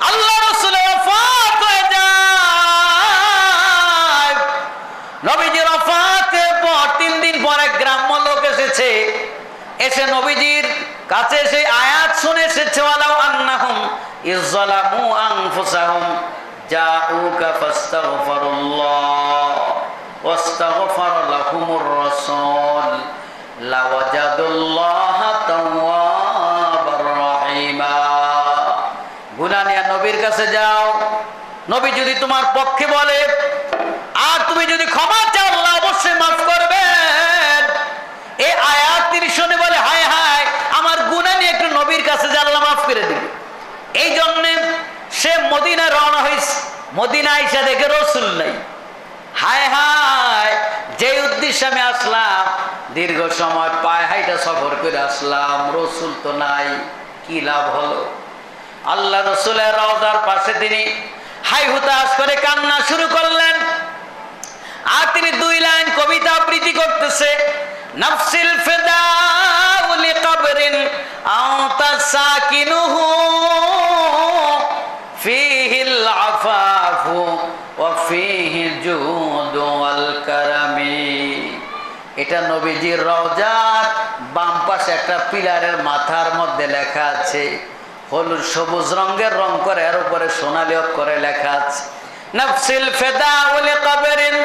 আল্লাহ রাসূলের ওফাত হয়ে যায়। নবীজির ওফাতের পর 3 দিন পরে গ্রাম্য লোক এসেছে, এসে নবীজির কাছে সেই আয়াত শুনে এসেছে, ওয়ালাউ আন্নাহুম ইযলামু আনফুসাহুম জাউকা ফাস্তাগফিরুল্লাহ ওয়াস্তাগফার লাহুমুর রাসূল লাওয়াজাদুল্লাহা তাওয়াবার রহিমা। গুনাহ নিয়ে নবীর কাছে যাও, নবী যদি তোমার পক্ষে বলে আর তুমি যদি ক্ষমা চাও, আল্লাহ অবশ্যই মাফ করবেন। এই আয়াত তিনি শুনে বলে, হায় হায়, আমার গুনাহ নিয়ে একটু নবীর কাছে যা, আল্লাহ মাফ করে দিবে। এই জন্যে সে মদিনায় রওনা হয়েছে। মদিনায় এসে দেখে রসুল নাই। হায় হায়, যে উদ্দেশ্যে আমি আসলাম, দীর্ঘ সময় পায়ে হাইটা সফর করে আসলাম, রসুল তো নাই, কি লাভ হলো? আল্লাহ রসুলের রওজার পাশে তিনি হাই হুতাশ করে কান্না শুরু করলেন। আর তিনি 2 লাইন কবিতা আবৃত্তি করতেছে, নাফসিল ফিদাউ লিকবরিন আতা সাকিনুহু ফীহিল আফাফু ওয়া ফীহি জুদু ওয়াল কারামি। এটা নবীজির রওজার বাম পাশে একটা পিলারের মাথার মধ্যে লেখা আছে, হলুদ সবুজ রঙের রং করে, এর উপরে সোনালী অক্ষরে লেখা আছে, নাফসিল ফিদাউ লিকবরিন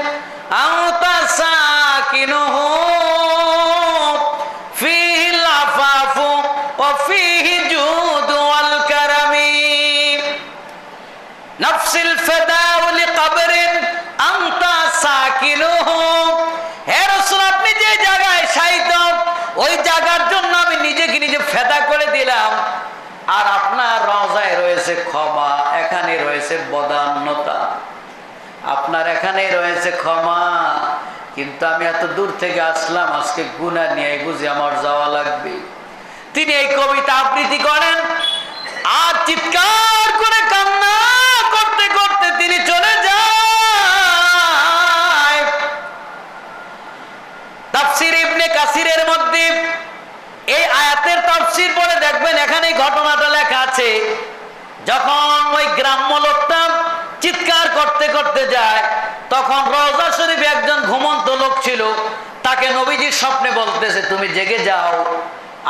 আতা সাকিনুহু ফীহিল আফাফু ওয়া ফীহি জুদু ওয়াল কারামি। নাফসিল ফিদাউ লিকবরিন আনতা সাকিনুহু। হে রাসূল, আপনি যে জায়গায় শায়িত, ওই জায়গার জন্য আমি নিজেকে নিজে ফেদা করে দিলাম। আর আপনার রওজায় রয়েছে ক্ষমা, এখানে রয়েছে বদান্যতা, আপনার এখানে রয়েছে ক্ষমা। কিন্তু আমি এত দূর থেকে আসলাম, আজকে গুনাহ নিয়ে বুঝি আমার যাওয়া লাগবে। তিনি এই কবিতা আবৃত্তি করেন আর চিৎকার করে কান্না করতে করতে তিনি চলে যায়। তাফসীর ইবনে কাসিরের মধ্যে এই আয়াতের তাফসীর পড়ে দেখবেন, এখানে ঘটনাটা লেখা আছে। যখন ওই গ্রাম্য লোকটা চিৎকার করতে করতে যায়, তখন রওজা শরীফে একজন ঘুমন্ত লোক ছিল, তাকে নবীজির স্বপ্নে বলতেছে, তুমি জেগে যাও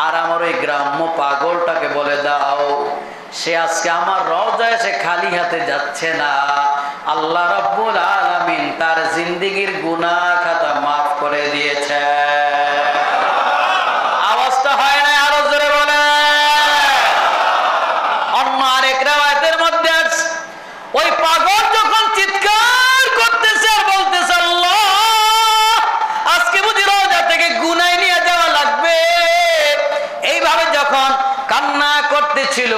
আর আমার ওই গ্রাম্য পাগলটাকে বলে দাও, সে আজকে আমার রওজায় এসে খালি হাতে যাচ্ছে না। আল্লাহ রাব্বুল আলামিন তার জিন্দেগীর গুনাহ খাতা মাফ করে দিয়েছে। আওয়াজটা হয় না, আরো জোরে বলে। অন্য আরেক রাওয়ায়াতের মধ্যে আছে, ওই পাগল যখন চিৎকার করতেছে আর বলতেছে, আল্লাহ আজকে বুঝি রওজা থেকে গুনাহ নিয়ে যাওয়া লাগবে, এইভাবে যখন কান্না করতেছিল,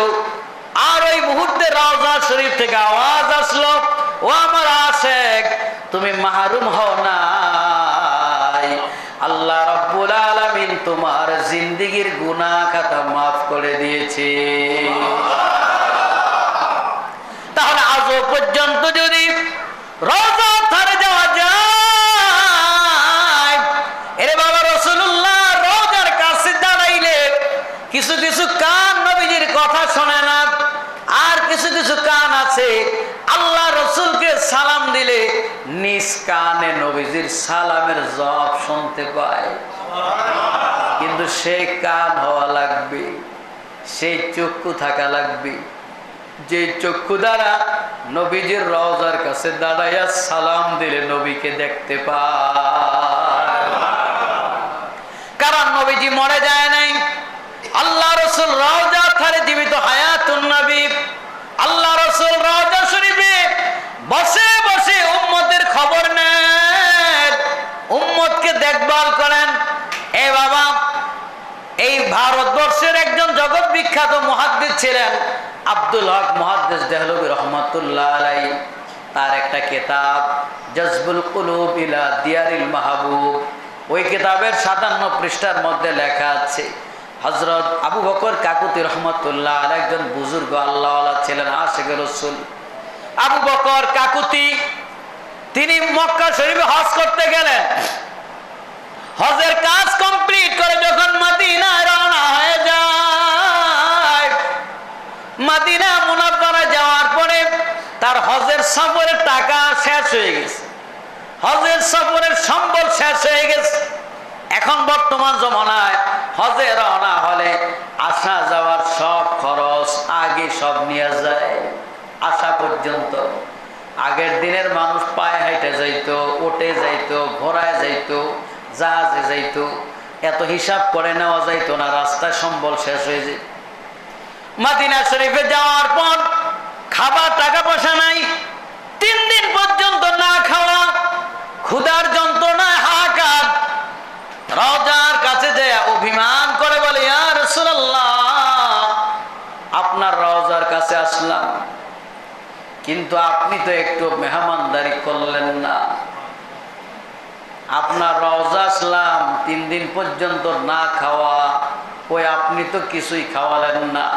আর ওই মুহূর্তে রওজা শরীফ থেকে আওয়াজ আসলো, ও আমার আশেক, তুমি মাহরুম হও নাই, আল্লাহ রাব্বুল আলামিন তোমার জিন্দেগীর গুনাহ খাতা মাফ করে দিয়েছে। তাহলে আজও পর্যন্ত যদি রওজা ধারে যাওয়া যায়, এরে বাবা, রাসূলুল্লাহ রওজার কাছে দাঁড়াইলে কিছু কিছু কান নবীজির কথা শোনে না, আর কিছু কিছু কান আছে আল্লাহ রসুলকে সালাম দিলে নিজ কানে নবীজির সালামের জবাব শুনতে পায়। কিন্তু সেই কান হওয়া লাগবে, সেই চক্ষু থাকা লাগবে। যে চক্ষু দ্বারা নবীজির রওজার কাছে দাঁড়াইয়া সালাম দিলে নবীকে দেখতে পায়। কারণ নবীজি মরে যায় নাই, আল্লাহ রসুল রওজা থারে জীবিত হায়াতুন নবী। আল্লাহ রসুল রওজা শরীফে বসে বসে উম্মতের খবর নেন, উম্মতকে দেখভাল করেন। এ বাবা, এই ভারতবর্ষের একজন জগৎ বিখ্যাত মুহাদ্দিস ছিলেন আব্দুল হক মুহাদ্দিস দেহলভী রহমাতুল্লাহ আলাইহি। তার একটা কিতাব জজবুল কুলুব ইলা দিয়ারিল মাহবুব, ওই কিতাবের 57 পৃষ্ঠার মধ্যে লেখা আছে হযরত আবু বকর কাকুতি রহমাতুল্লাহ আলাইহি একজন বুজুর্গ আল্লাহওয়ালা ছিলেন, আশিকে রাসূল। আবু বকর কাকুতি তিনি মক্কা শরীফে হজ করতে গেলেন। হজের কাজ কমপ্লিট করে যখন মদিনায় রওনা হয়ে যায়, মদিনা মুনাওয়ারা যাওয়ার পরে তার হজের সফরের টাকা শেষ হয়ে গেছে, হজের সফরের সম্বল শেষ হয়ে গেছে। এখন বর্তমান জমানায় হজে রওনা হলে আসা যাওয়ার সব খরচ আগে সব নিয়ে যায়, আসা পর্যন্ত। আগের দিনের মানুষ পায়ে হাইটে যাইতো, ওটে যাইতো, ঘোড়ায় যাইতো, জাহাজে যাইতো, এত হিসাব করে নেওয়া যাইতো না, রাস্তায় সম্বল শেষ হয়ে যেত। মদিনা শরীফে যাওয়ার পর খাবার টাকা পয়সা নাই, 3 দিন পর্যন্ত না খাওয়া, ক্ষুধার যন্ত্রণায় হাহাকার। রওজার কাছে যায় অভিমান করে বলে, ইয়া রাসূলুল্লাহ, আপনার রওজার কাছে আসলাম, কিন্তু আপনি তো একটু মেহমানদারি করলেন না। আপনার রওজা আসলাম, 3 দিন পর্যন্ত না খাওয়া, ওই আপনি তো কিছুই খাওয়ালেন না।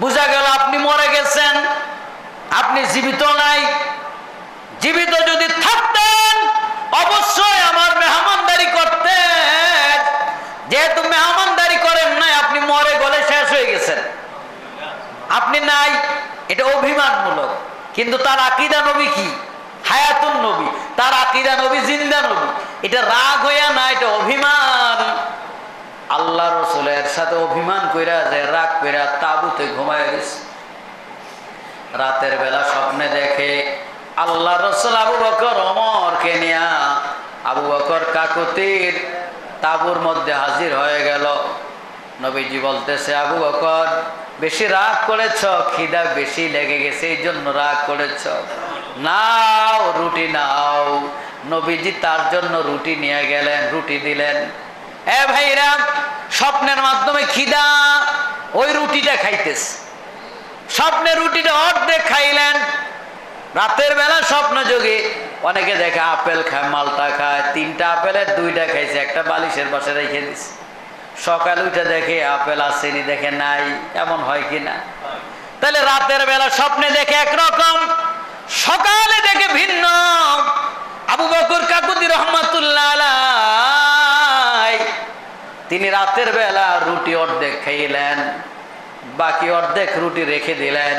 বুঝা গেল আপনি মরে গেছেন, আপনি জীবিত নাই। জীবিত যদি থাকতেন অবশ্যই আমার মেহমানদারি করতেন, যেহেতু মেহমানদারি করেন নাই, আপনি মরে গলে শেষ হয়ে গেছেন, আপনি নাই। এটা অভিমানমূলক। কিন্তু তার আকীদা নবী কি? হায়াতুন নবী। তার আকীদা নবী জিন্দা নবী। এটা রাগ হইয়া না, এটা অভিমান। আল্লাহ রসুলের সাথে অভিমান কইরা যে রাগ কইরা তাবুতে ঘুমায় গেছে। রাতের বেলা স্বপ্নে দেখে আল্লাহ রসুল আবু বকর ওমরকে নিয়া আবু বকর কাকুতির তাবুর মধ্যে হাজির হয়ে গেল। নবীজি বলতেছে, আবু বকর বেশি রাগ করেছ, খিদা বেশি লেগে গেছে, এই জন্য রাগ করেছ, নাও রুটি নাও। নবীজি তার জন্য রুটি নিয়ে গেলেন, রুটি দিলেন। এ ভাইরা, স্বপ্নের মাধ্যমে খিদা, ওই রুটিটা খাইতেছে। স্বপ্নে রুটিটা অর্ধেক খাইলেন। রাতের বেলা স্বপ্ন যোগে অনেকে দেখে আপেল খায়, মালটা খায়, 3টা আপেলের 2টা খাইছে, একটা বালিশের পাশে রেখে দিছে। সকাল উঠে দেখে আপেল আসেনি, দেখে নাই। এমন হয় কিনা? তাহলে রাতের বেলা স্বপ্নে দেখে একরকম, সকালে দেখে ভিন্ন। আবু বকর কাকুতি রহমাতুল্লাহ আলাইহি তিনি রাতের বেলা রুটি অর্ধেক খাইলেন, বাকি অর্ধেক রুটি রেখে দিলেন।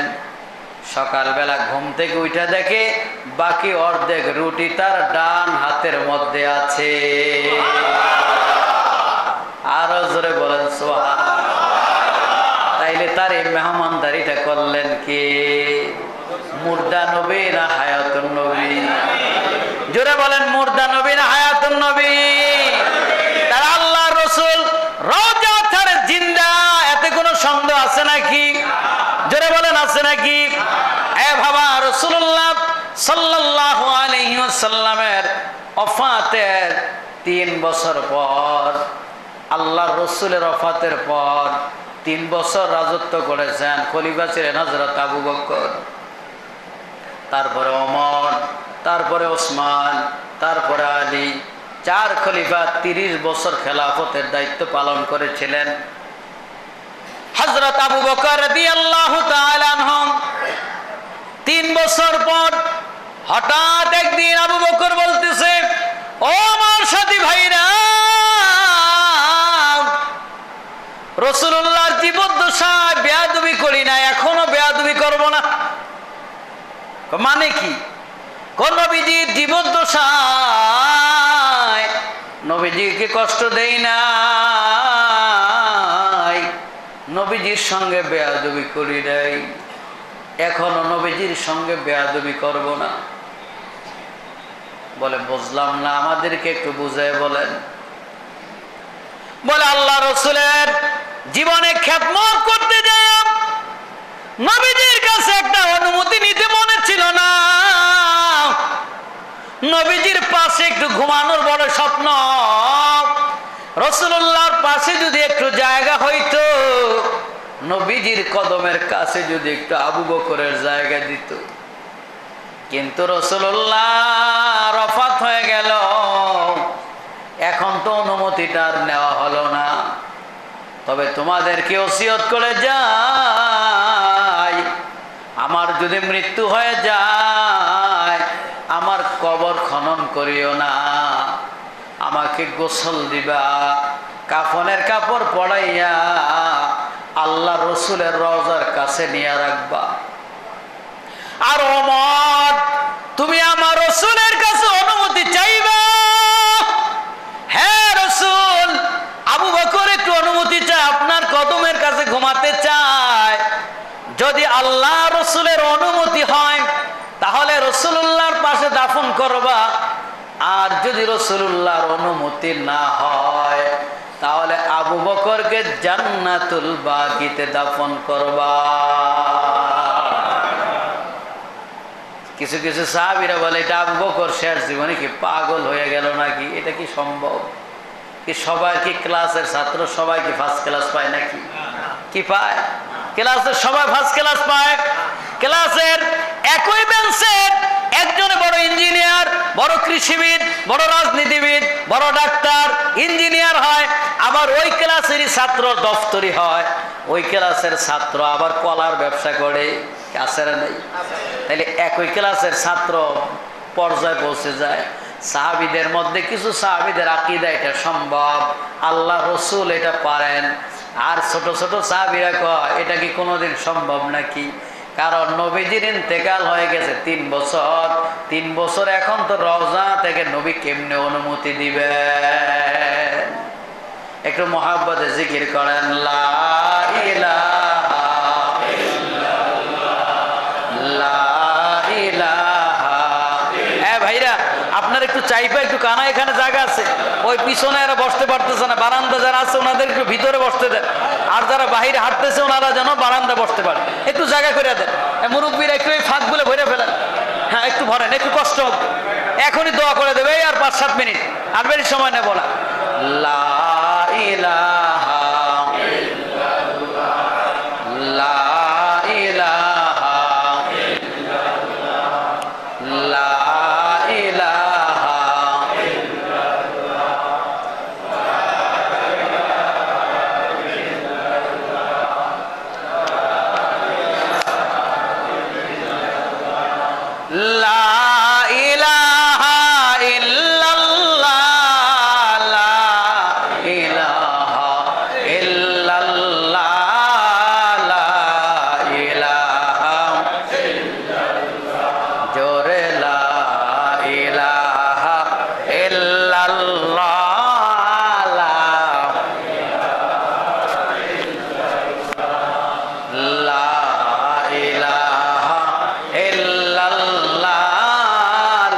সকালবেলা ঘুম থেকে উঠে দেখে বাকি অর্ধেক রুটি তার ডান হাতের মধ্যে আছে। আরো জোরে বলেন সুবহানাল্লাহ। তাইলে তার এই মেহমানদারিটা করলেন কি? মুর্দা নবী না হায়াতুন নবী? জোরে বলেন, মুর্দা নবী না হায়াতুন নবী? তার আল্লাহ রসুল রওজা ছাড়ে জিন্দা, এতে কোনো সন্দেহ আছে নাকি? জোরে বলেন, আছে নাকি? এ বাবা, রাসূলুল্লাহ সাল্লাল্লাহু আলাইহি ওয়াসাল্লামের ওফাতের 3 বছর পর, আল্লাহ রসুলের ওফাতের পর 3 বছর রাজত্ব করেছেন। খলিফা ছিলেন হযরত আবু বকর, তারপরে ওমর, তারপরে ওসমান, তারপরে আলী। 4 খলিফা 30 বছর খেলাফতের দায়িত্ব পালন করেছিলেন। হযরত আবু বকর রাদিয়াল্লাহু তাআলা আনহু 3 বছর পর হঠাৎ একদিন আবু বকর বলতেছে, ও আমার সাথী ভাইরা, রাসূলুল্লাহর জীবদ্দশায় বেয়াদবি করি না, এখনো বেয়াদবি করব না। মানে কি? কোন নবীজির জীবদ্দশায় নবীজিকে কষ্ট দেই নাই, নবীজির সঙ্গে বেয়াদবি করি নাই, এখনো নবীজির সঙ্গে বেয়াদবি করব না। বলে বুঝলাম না, আমাদেরকে একটু বুঝায় বলেন। বলে আল্লাহ রসুলের জীবনে খেদমত করতে যাই নবীজির কাছে একটা অনুমতি নিতে মনে ছিল না। নবীজির পাশে একটু ঘুমানোর বড় স্বপ্ন। রাসূলুল্লাহর পাশে যদি একটু জায়গা হইতো, নবীজির কদমের কাছে যদি একটু আবু বকরের জায়গা দিত। কিন্তু রাসূলুল্লাহ রফাত হয়ে গেল, এখন তো অনুমতিটা আর নেওয়া হলো না। তবে তোমাদেরকে ওসিয়ত করে যাই, আমার যদি মৃত্যু হয়ে যায় আমার কবর খনন করিও না, আমাকে গোসল দিবা, কাফনের কাপড় পরাইয়া আল্লাহ রসুলের রওজার কাছে নিয়ে রাখবা। আর ওমর, তুমি আমার রসুলের কাছে অনুমতি চাইবা। হ্যাঁ রসুল, আবু বকর একটু অনুমতি চায়, আপনার কদমের কাছে ঘুমাতে চায়। যদি আল্লাহ রসুলের অনুমতি হয় তাহলে রসুলুল্লাহর পাশে দাফন করবা, আর যদি রসুলুল্লাহর অনুমতি না হয় তাহলে আবু বকরকে জান্নাতুল বাকিতে দাফন করবা। কিছু কিছু সাহাবীরা বলে এটা আবু বকর শেষ জীবনে কি পাগল হয়ে গেল নাকি? এটা কি সম্ভব? কি সবাই কি ক্লাসের ছাত্র সবাই কি ফার্স্ট ক্লাস পায় নাকি? কি পায়? ক্লাসের সবাই ফার্স্ট ক্লাস পায়? ক্লাসের একই বেঞ্চের একজনে বড় ইঞ্জিনিয়ার, বড় কৃষিবিদ, বড় রাজনীতিবিদ, বড় ডাক্তার, ইঞ্জিনিয়ার হয়, আবার ওই ক্লাসেরই ছাত্র দফতরি হয়, ওই ক্লাসের ছাত্র আবার কলার ব্যবসা করে। কাছের নেই? তাহলে একই ক্লাসের ছাত্র পর্যায়ে পৌঁছে যায়। সাহাবীদের মধ্যে কিছু সাহাবীদের আকীদা এটা সম্ভব, আল্লাহ রসুল এটা পারেন। আর ছোট ছোট সাহাবীরা কয় এটা কি কোনোদিন সম্ভব নাকি? কারণ নবীজির ইন্তেকাল হয়ে গেছে 3 বছর। 3 বছর এখন তো রওজা থেকে নবী কেমনে অনুমতি দিবেন? একটু মহাব্বতে জিকির করেন, লা ইলাহা ইল্লাল্লাহ, লা ইলাহা। হ্যাঁ ভাইরা, আপনার একটু চাইপা একটু কানা, এখানে জায়গা আছে, ওই পিছনে এরা বসতে পারতেছে না, বারান্দা যারা আছে ওনাদের একটু ভিতরে বসতে দেন, আর যারা বাহিরে হাঁটতেছে ওনারা যেন বারান্দা বসতে পারে, একটু জায়গা করে দেন। মুরব্বীরা একটু এই ফাঁকগুলো ভরে ফেলেন, হ্যাঁ একটু ভরেন, একটু কষ্ট হোক, এখনই দোয়া করে দেবে। আর 5-7 মিনিট, আর বেশি সময় নেব না। লা ইলাহা ইল্লাল্লাহ, লা ইলাহা ইল্লাল্লাহ, লা ইলাহা ইল্লাল্লাহ, লা ইলাহা ইল্লাল্লাহ, লা ইলাহা ইল্লাল্লাহ, লা ইলাহা ইল্লাল্লাহ, জোরে লা ইলাহা ইল্লাল্লাহ, লা ইলাহা ইল্লাল্লাহ,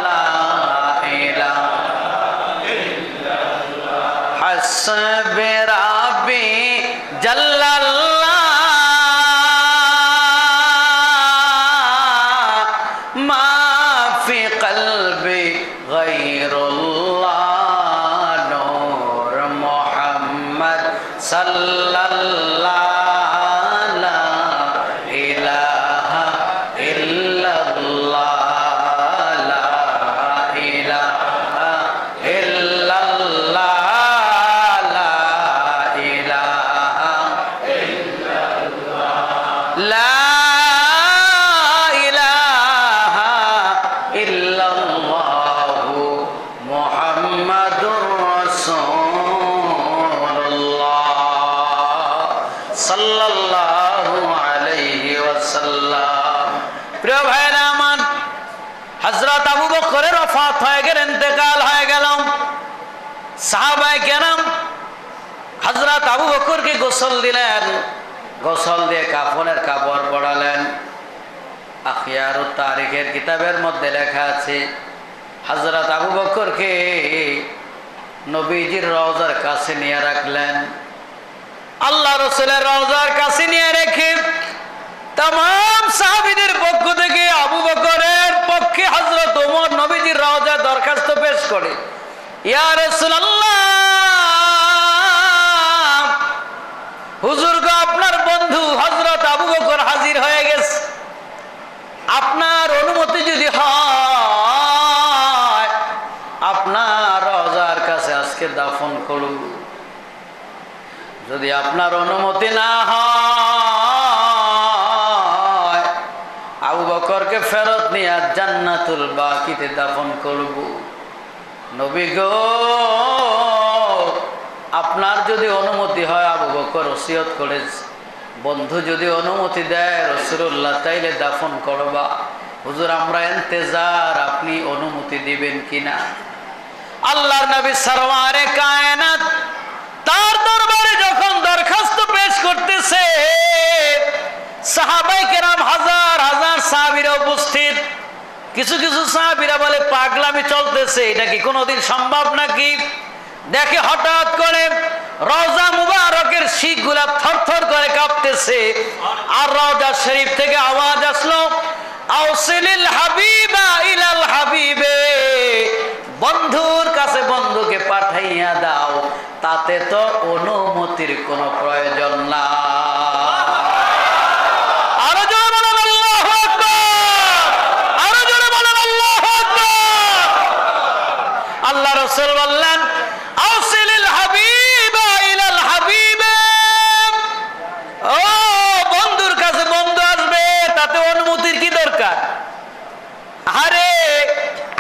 লা ইলাহা। হাসবি রাব্বি জাল্লাল্লাহ, মা ফি কলবি গায়রুল্লাহ, নূর মুহাম্মদ সাল্লাল্লাহ, লা ইলাহা ইল্লাল্লাহ, লা ইলাহা ইল্লাল্লাহ, লা ইলাহা ইল্লাল্লাহ, লা ইলাহা ইল্লাল্লাহু মুহাম্মাদুর রাসূলুল্লাহ সাল্লাল্লাহু আলাইহি ওয়াসাল্লাম। প্রিয় ভাইরা আমার, হযরত আবু বকরের ওফাত হয়ে গেল, ইন্তেকাল হয়ে গেল। সাহাবায়ে কেরাম হযরত আবু বকরকে গোসল দিলেন, গোসল দিয়ে কাফনের কাপড় পরালেন। আখিয়ারুত তারিখের কিতাবের মধ্যে লেখা আছে হযরত আবু বকরকে নবীজির রওজার কাছে নিয়ে রাখলেন। আল্লাহ রাসূলের রওজার কাছে নিয়ে রেখে तमाम সাহাবীদের পক্ষ থেকে আবু বকরের পক্ষে হযরত ওমর নবীজির রওজা দরখাস্ত পেশ করে, ইয়া রাসূলুল্লাহ, হুজুর গো, আপনার বন্ধু হযরত আবু বকর হাজির হয়ে গেছে, আপনার অনুমতি যদি হয় আপনার রওজার কাছে আজকে দাফন করব। যদি আপনার অনুমতি না হয় আবু বকরকে ফেরত নিয়ে জান্নাতুল বাকিতে দাফন করব। নবী গো, আপনার যদি অনুমতি হয়, আবু বকর ওসিয়ত করেছে, বন্ধু যদি অনুমতি দেয় রাসূলুল্লাহ তাইলে দাফন করবা। হুজুর আমরা ইন্তজার, আপনি অনুমতি দিবেন কিনা। আল্লাহর নবী সরওয়ারে কায়নাত তার দরবারে যখন দরখাস্ত পেশ করতেছে, সাহাবায়ে কেরাম হাজার হাজার সাহাবীরা উপস্থিত। কিছু কিছু সাহাবীরা বলে পাগলামি চলতেছে, এটা কি কোনোদিন সম্ভব নাকি। দেখে হঠাৎ করে রওজা মুবারকের শিখগুলা থরথর করে কাঁপতেছে, আর রওজা শরীফ থেকে আওয়াজ আসলো, আউসিলিল হাবিবা ইলাল হাবিবে, বন্ধুর কাছে বন্ধুকে পাঠাইয়া দাও, তাতে তো অনুমতির কোনো প্রয়োজন না। আরো জোরে বলেন আল্লাহু আকবার, আরো জোরে বলেন আল্লাহু আকবার। আল্লাহ রাসূল বললেন, আউসিলিল হাবিবা ইলাল হাবিবে, ও বন্ধুর কাছে বন্ধু আসবে, তাতে অনুমতির কি দরকার। আরে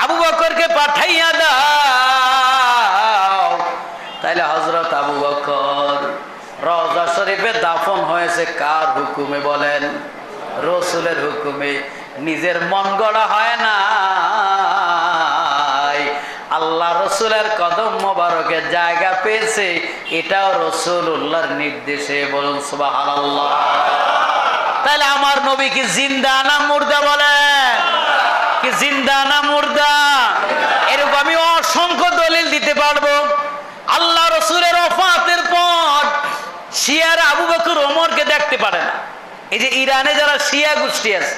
আবু বকরকে পাঠাইয়া দাও। তাইলে হযরত আবু বকর রওজা শরীফে দাফন হয়েছে কার হুকুমে বলেন? রাসূলের হুকুমে। নিজের মন গড়া হয় না, আল্লাহ রাসূলের কদম মোবারকে জায়গা পেয়েছে, এটাও রাসূলুল্লাহর নির্দেশে। বলুন সুবহানাল্লাহ। তাহলে আমার নবী কি জিন্দা না মুর্দা বলেন? কি জিন্দা না মুর্দা? এরকম আমি অসংখ্য দলিল দিতে পারবো। আল্লাহ রাসূলের ওফাতের পর শিয়ারা আবু বকর ওমরকে দেখতে পারে না। এই যে ইরানে যারা শিয়া গোষ্ঠী আছে,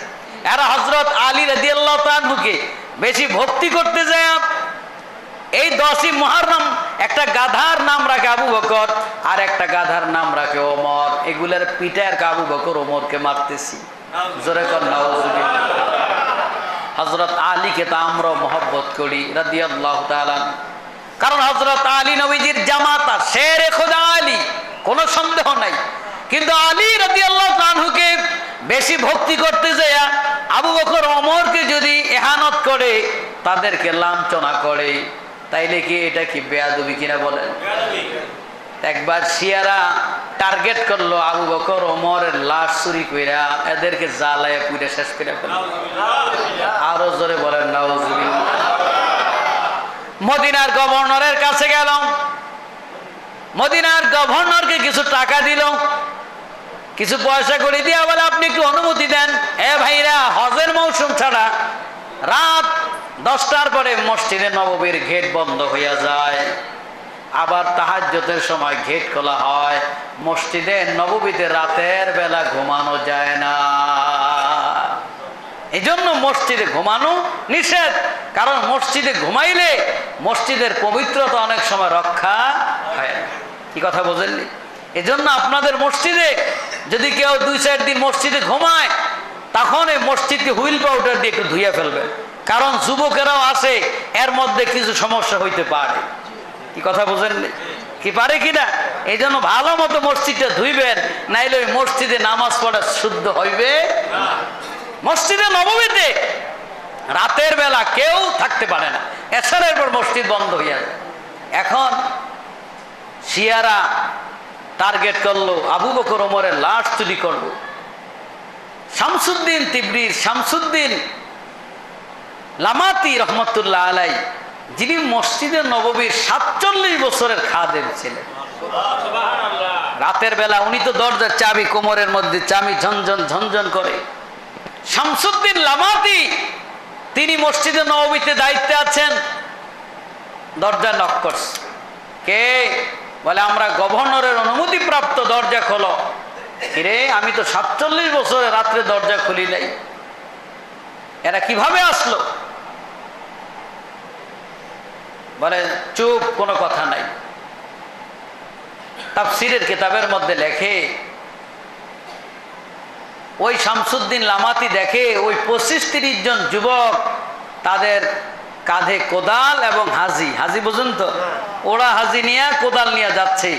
এরা হযরত আলী রাদিয়াল্লাহু তাআলা আনহুকে বেশি ভক্তি করতে যায়। এই 10ই মুহররম একটা গাধার নাম রাখে আবু বকর, আর একটা গাধার নাম রাখে ওমর। এগুলার পিটার আবু বকর ওমরকে মারতেছি। জোরে কর নাউজুবিল্লাহ। হযরত আলীকে তো আমরা মহব্বত করি রাদিয়াল্লাহু তাআলা, কারণ হযরত আলী নবীজির জামাতা, শেরে খোদা আলী, কোনো সন্দেহ নাই। কিন্তু আলী রাদিয়াল্লাহু তাআলা আনহুকে বেশি ভক্তি করতে যায় আবু বকর ওমরকে যদি ইহানত করে, তাদেরকে লাঞ্ছনা করে, তাইলে কি এটা কি বেয়াদবি কিনা বলেন? একবার শিয়ারা টার্গেট করলো আবু বকর ওমরের লাশ চুরি কইরা, এদেরকে জ্বালায় পুড়ে শেষ করে ফেলল। আরো জোরে বলেন নাউজুবিল্লাহ। মদিনার গভর্নরের কাছে গেল, মদিনার গভর্নরকে কিছু টাকা দিল, কিছু পয়সা করে দিয়া বলে আপনি একটু অনুমতি দেন। ভাইরা, হজের মৌসুম ছাড়া রাত 10টার পরে মসজিদে নববীর গেট বন্ধ হইয়া যায়, আবার তাহাজ্জুদের সময় গেট খোলা হয়। মসজিদে নববীতে রাতের বেলা ঘুমানো যায় না, এই জন্য মসজিদে ঘুমানো নিষেধ। কারণ মসজিদে ঘুমাইলে মসজিদের পবিত্রতা অনেক সময় রক্ষা হয় না। কি কথা বুঝেননি? এই জন্য আপনাদের মসজিদে যদি কেউ 2-4 দিন মসজিদে ঘুমায়, তখন এই মসজিদকে হুইল পাউডার দিয়ে একটু ধুইয়া ফেলবেন, কারণ যুবকেরাও আসে, এর মধ্যে কিছু সমস্যা হইতে পারে। কি কথা বুঝেননি? কি পারে কিনা? এই জন্য ভালো মতো মসজিদটা ধুইবেন, নাইলে ওই মসজিদে নামাজ পড়া শুদ্ধ হইবে না। মসজিদে নববীতে রাতের বেলা কেউ থাকতে পারে না, এশারের পর মসজিদ বন্ধ হইয়া যায়। এখন শিয়ারা টার্গেট করলো আবু বকর ওমরের লাশ চুরি করলো। শামসুদ্দিন তিবরির শামসুদ্দিন লামাতি রহমতুল্লাহ আলাই, যিনি মসজিদে নববীর 47 বছরের খাদেম ছিলেন, রাতের বেলা উনি তো দরজার চাবি কোমরের মধ্যে, চাবি ঝনঝন ঝনঝন করে। শামসুদ্দিন লামাতি তিনি মসজিদে নববীতে দায়িত্বে আছেন, দরজা নক করছে। কে? বলে আমরা গভর্নরের অনুমতি প্রাপ্ত, দরজা খোলো। কিরে, আমি তো 47 বছরে রাত্রে দরজা খুলি নাই, এরা কিভাবে আসলো? বলে চুপ, কোনো কথা নাই। তাফসীরের কিতাবের মধ্যে লেখে ওই শামসুদ্দিন লামাতি দেখে ওই 25-30 জন যুবক তাদের কাঁধে কোদাল এবং হাজি, হাজি বুঝুন তো, ওরা হাজি নিয়ে কোদাল নিয়ে যাচ্ছে,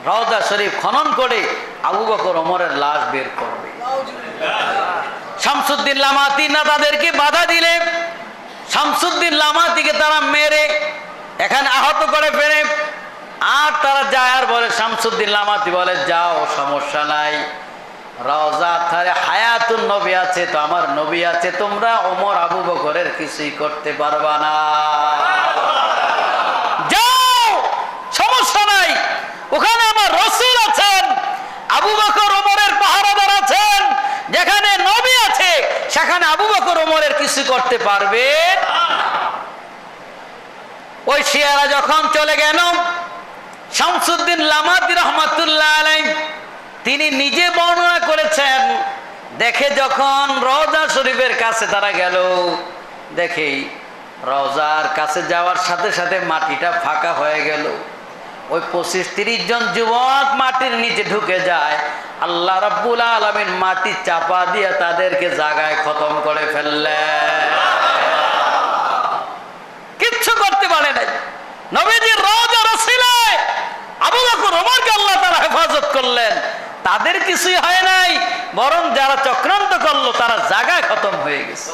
রওজা শরীফ খনন করে আবু বকর ওমরের লাশ বের করবে। শামসুদ্দিন লামাতি না তাদেরকে বাধা দিলে শামসুদ্দিন লামাতিকে তারা মেরে এখানে আহত করে ফেলে। আর তারা যায় আর বলে, শামসুদ্দিন লামাতি বলে যাও, সমস্যা নাই, রওজা ধারে হায়াতুন নবী আছে, তো আমার নবী আছে, তোমরা ওমর আবু বকরের কিছুই করতে পারবা না, যাও, সমস্যা নাই, ওখানে আমার রাসূল আছেন, আবু বকর ওমরের পাহারাদার আছেন, যেখানে নবী আছে সেখানে আবু বকর ওমরের কিছু করতে পারবে। ওই শিয়ারা যখন চলে গেল, শামসুদ্দিন লামাতি রহমাতুল্লাহ আলাইহি তিনি নিজে বর্ণনা করেছেন, দেখে যখন রওজা শরীফের কাছে তারা গেল, দেখে রওজার কাছে যাওয়ার সাথে সাথে মাটিটা ফাঁকা হয়ে গেল। ওই 25-30 জন যুবক মাটির নিচে ঢুকে যায়। আল্লাহ রাব্বুল আলামিন মাটি চাপা দিয়ে তাদেরকে জায়গায় খতম করে ফেললেন, কিচ্ছু করতে পারে নাই। নবীজির রওজার ওসিলায় আবু বকর ওমরকে আল্লাহ তাআলা হেফাজত করলেন, তাদের কিছুই হয় নাই, বরং যারা চক্রান্ত করলো তারা জায়গায় খতম হয়ে গেছে।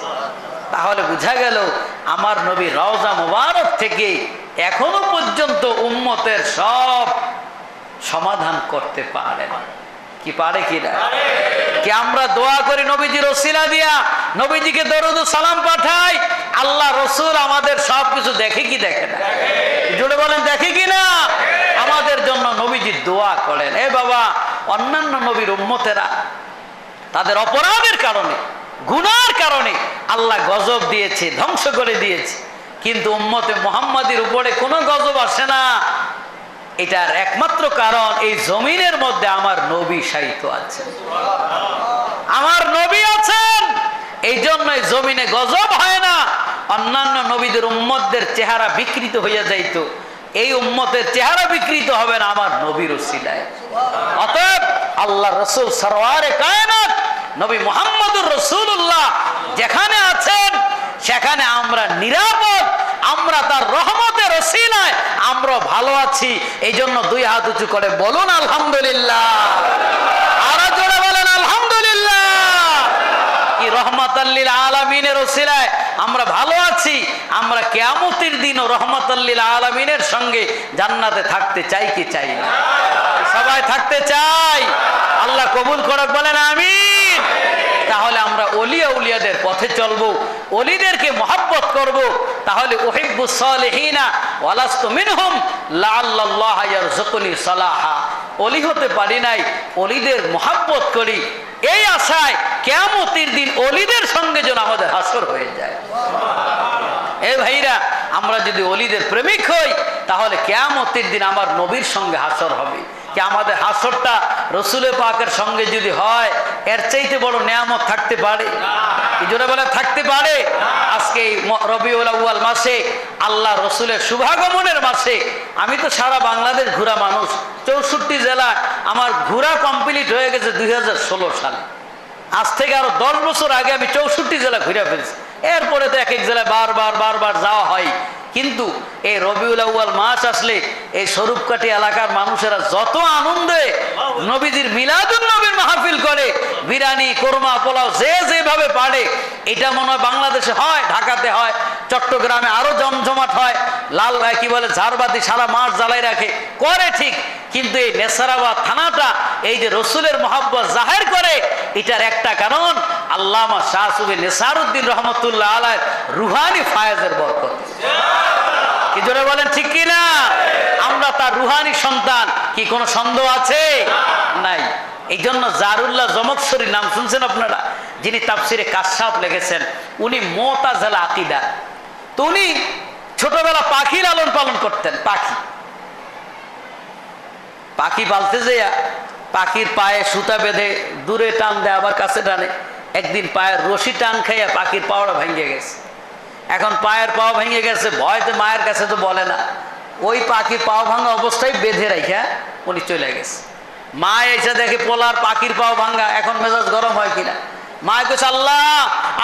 তাহলে বোঝা গেল আমার নবী রওজা মুবারক থেকে এখনো পর্যন্ত উম্মতের সব সমাধান করতে পারে না। কি পারে কিনা? কি আমরা দোয়া করি নবীজির ওসিলা দিয়া, নবীজিকে দরুদ ও সালাম পাঠাই, আল্লাহ রসুল আমাদের সবকিছু দেখে কি দেখে না? জোরে বলেন, দেখে কিনা? আমাদের জন্য নবীজি দোয়া করেন। এ বাবা, অন্যান্য নবীর উম্মতেরা তাদের অপরাধের কারণে, গুনার কারণে আল্লাহ গজব দিয়েছে, ধ্বংস করে দিয়েছে, কিন্তু উম্মতে মুহাম্মাদির উপরে কোনো গজব আসে না। এটার একমাত্র কারণ এই জমিনের মধ্যে আমার নবী শায়িত আছেন, আমার নবী আছেন, এই জন্যই জমিনে গজব হয় না। অন্যান্য নবীদের উম্মতদের চেহারা বিকৃত হইয়া যাইত, এই উম্মতের চেহারা বিকৃত হবে না আমার নবীর ওসিলায়। অতএব আল্লাহ রসুল সরওয়ারে কায়নাত নবী মুহাম্মদুর রাসূলুল্লাহ যেখানে আছেন সেখানে আমরা নিরাপদ, আমরা তার রহমতের ওসিলায় আমরা ভালো আছি। এই জন্য 2 হাত উঁচু করে বলুন আলহামদুলিল্লাহ, আরো জোরে বলেন আলহামদুলিল্লাহ। কি রহমাতাল লিল আলামিনের ওসিলায় আমরা ভালো আছি। আমরা কিয়ামতের দিনও রহমাতাল লিল আলামিনের সঙ্গে জান্নাতে থাকতে চাই কি চাই না? সবাই থাকতে চাই। আল্লাহ কবুল করুক, বলেন আমিন। তাহলে আমরা ওলিয়া উলিয়াদের পথে চলবো, ওলিদেরকে মহব্বত করব। তাহলে উহিব্বুস সালিহিনা ওয়ালাস্তু মিনহুম লাআল্লাল্লাহ ইয়ারযুকুনি সালাহা। ওলি হতে পারি নাই, ওলিদের মহব্বত করি, এই আশায় কিয়ামতের দিন ওলিদের সঙ্গে যেন আমাদের হাসর হয়ে যায়। এই ভাইরা, আমরা যদি ওলিদের প্রেমিক হই তাহলে কিয়ামতের দিন আমার নবীর সঙ্গে হাসর হবে। কি আমাদের হাসরটা রসুলের পাকের সঙ্গে যদি হয়, এর চাইতে বড় নিয়ামত থাকতে পারে? জোরে বলে থাকতে পারে? আজকে রবিউল আউয়াল মাসে, আল্লাহ রসুলের শুভাগমনের মাসে, আমি তো সারা বাংলাদেশ ঘোরা মানুষ, 64 জেলা আমার ঘোরা কমপ্লিট হয়ে গেছে 2016 সালে। আজ থেকে আরো 10 বছর আগে আমি 64 জেলা ঘুরে ফেলছি। এরপরে তো এক এক জেলায় বারবার যাওয়া হয়। কিন্তু এই রবিউল আউয়াল মাস আসলে এই স্বরূপকাঠি এলাকার মানুষেরা যত আনন্দে নবীজির মিলাদুন নবীর মাহফিল করে, বিরিয়ানি, কোরমা, পোলাও যে যেভাবে পারে, এটা মনে হয় বাংলাদেশে হয়, ঢাকাতে হয়, চট্টগ্রামে আরো জমজমাট হয়। লাল কি বলে ঝাড়বাতি সারা মাস জ্বালাই রাখে, করে ঠিক। কিন্তু এই নেসারাবাদ থানাটা এই যে রসুলের মহব্বত জাহের করে, এটার একটা কারণ আল্লামা শাহ সুফি নেসারউদ্দিন রহমতুল্লাহ আলাইহির রুহানি ফায়েজের বরকত। কি জোরে বলেন ঠিক কি না? আমরা তার রুহানি সন্তান, কি কোনো সন্দেহ আছে? নাই। এই জন্য জারুল্লাহ জমকশরী নাম শুনছেন আপনারা, যিনি তাফসিরে কাশফ লিখেছেন, উনি মুতাজিলা আকীদা। তো উনি ছোটবেলা পাখি লালন পালন করতেন। পাখি পালতে যেয়া পাখির পায়ে সুতা বেঁধে দূরে টান দেয়, আবার কাছে টানে। একদিন পায়ের রশি টান খাইয়া পাখির পাওয়া ভেঙে গেছে। এখন পায়ের পাও ভেঙে গেছে, ভয়তে মায়ের কাছে তো বলে না। ওই পাখির পাও ভাঙা অবস্থায় বেঁধে রাখা উনি চলে গেছে। মা এসে দেখে পোলার পাখির পাও ভাঙা। এখন মেজাজ গরম হয় কিনা? মা কইছে, আল্লাহ,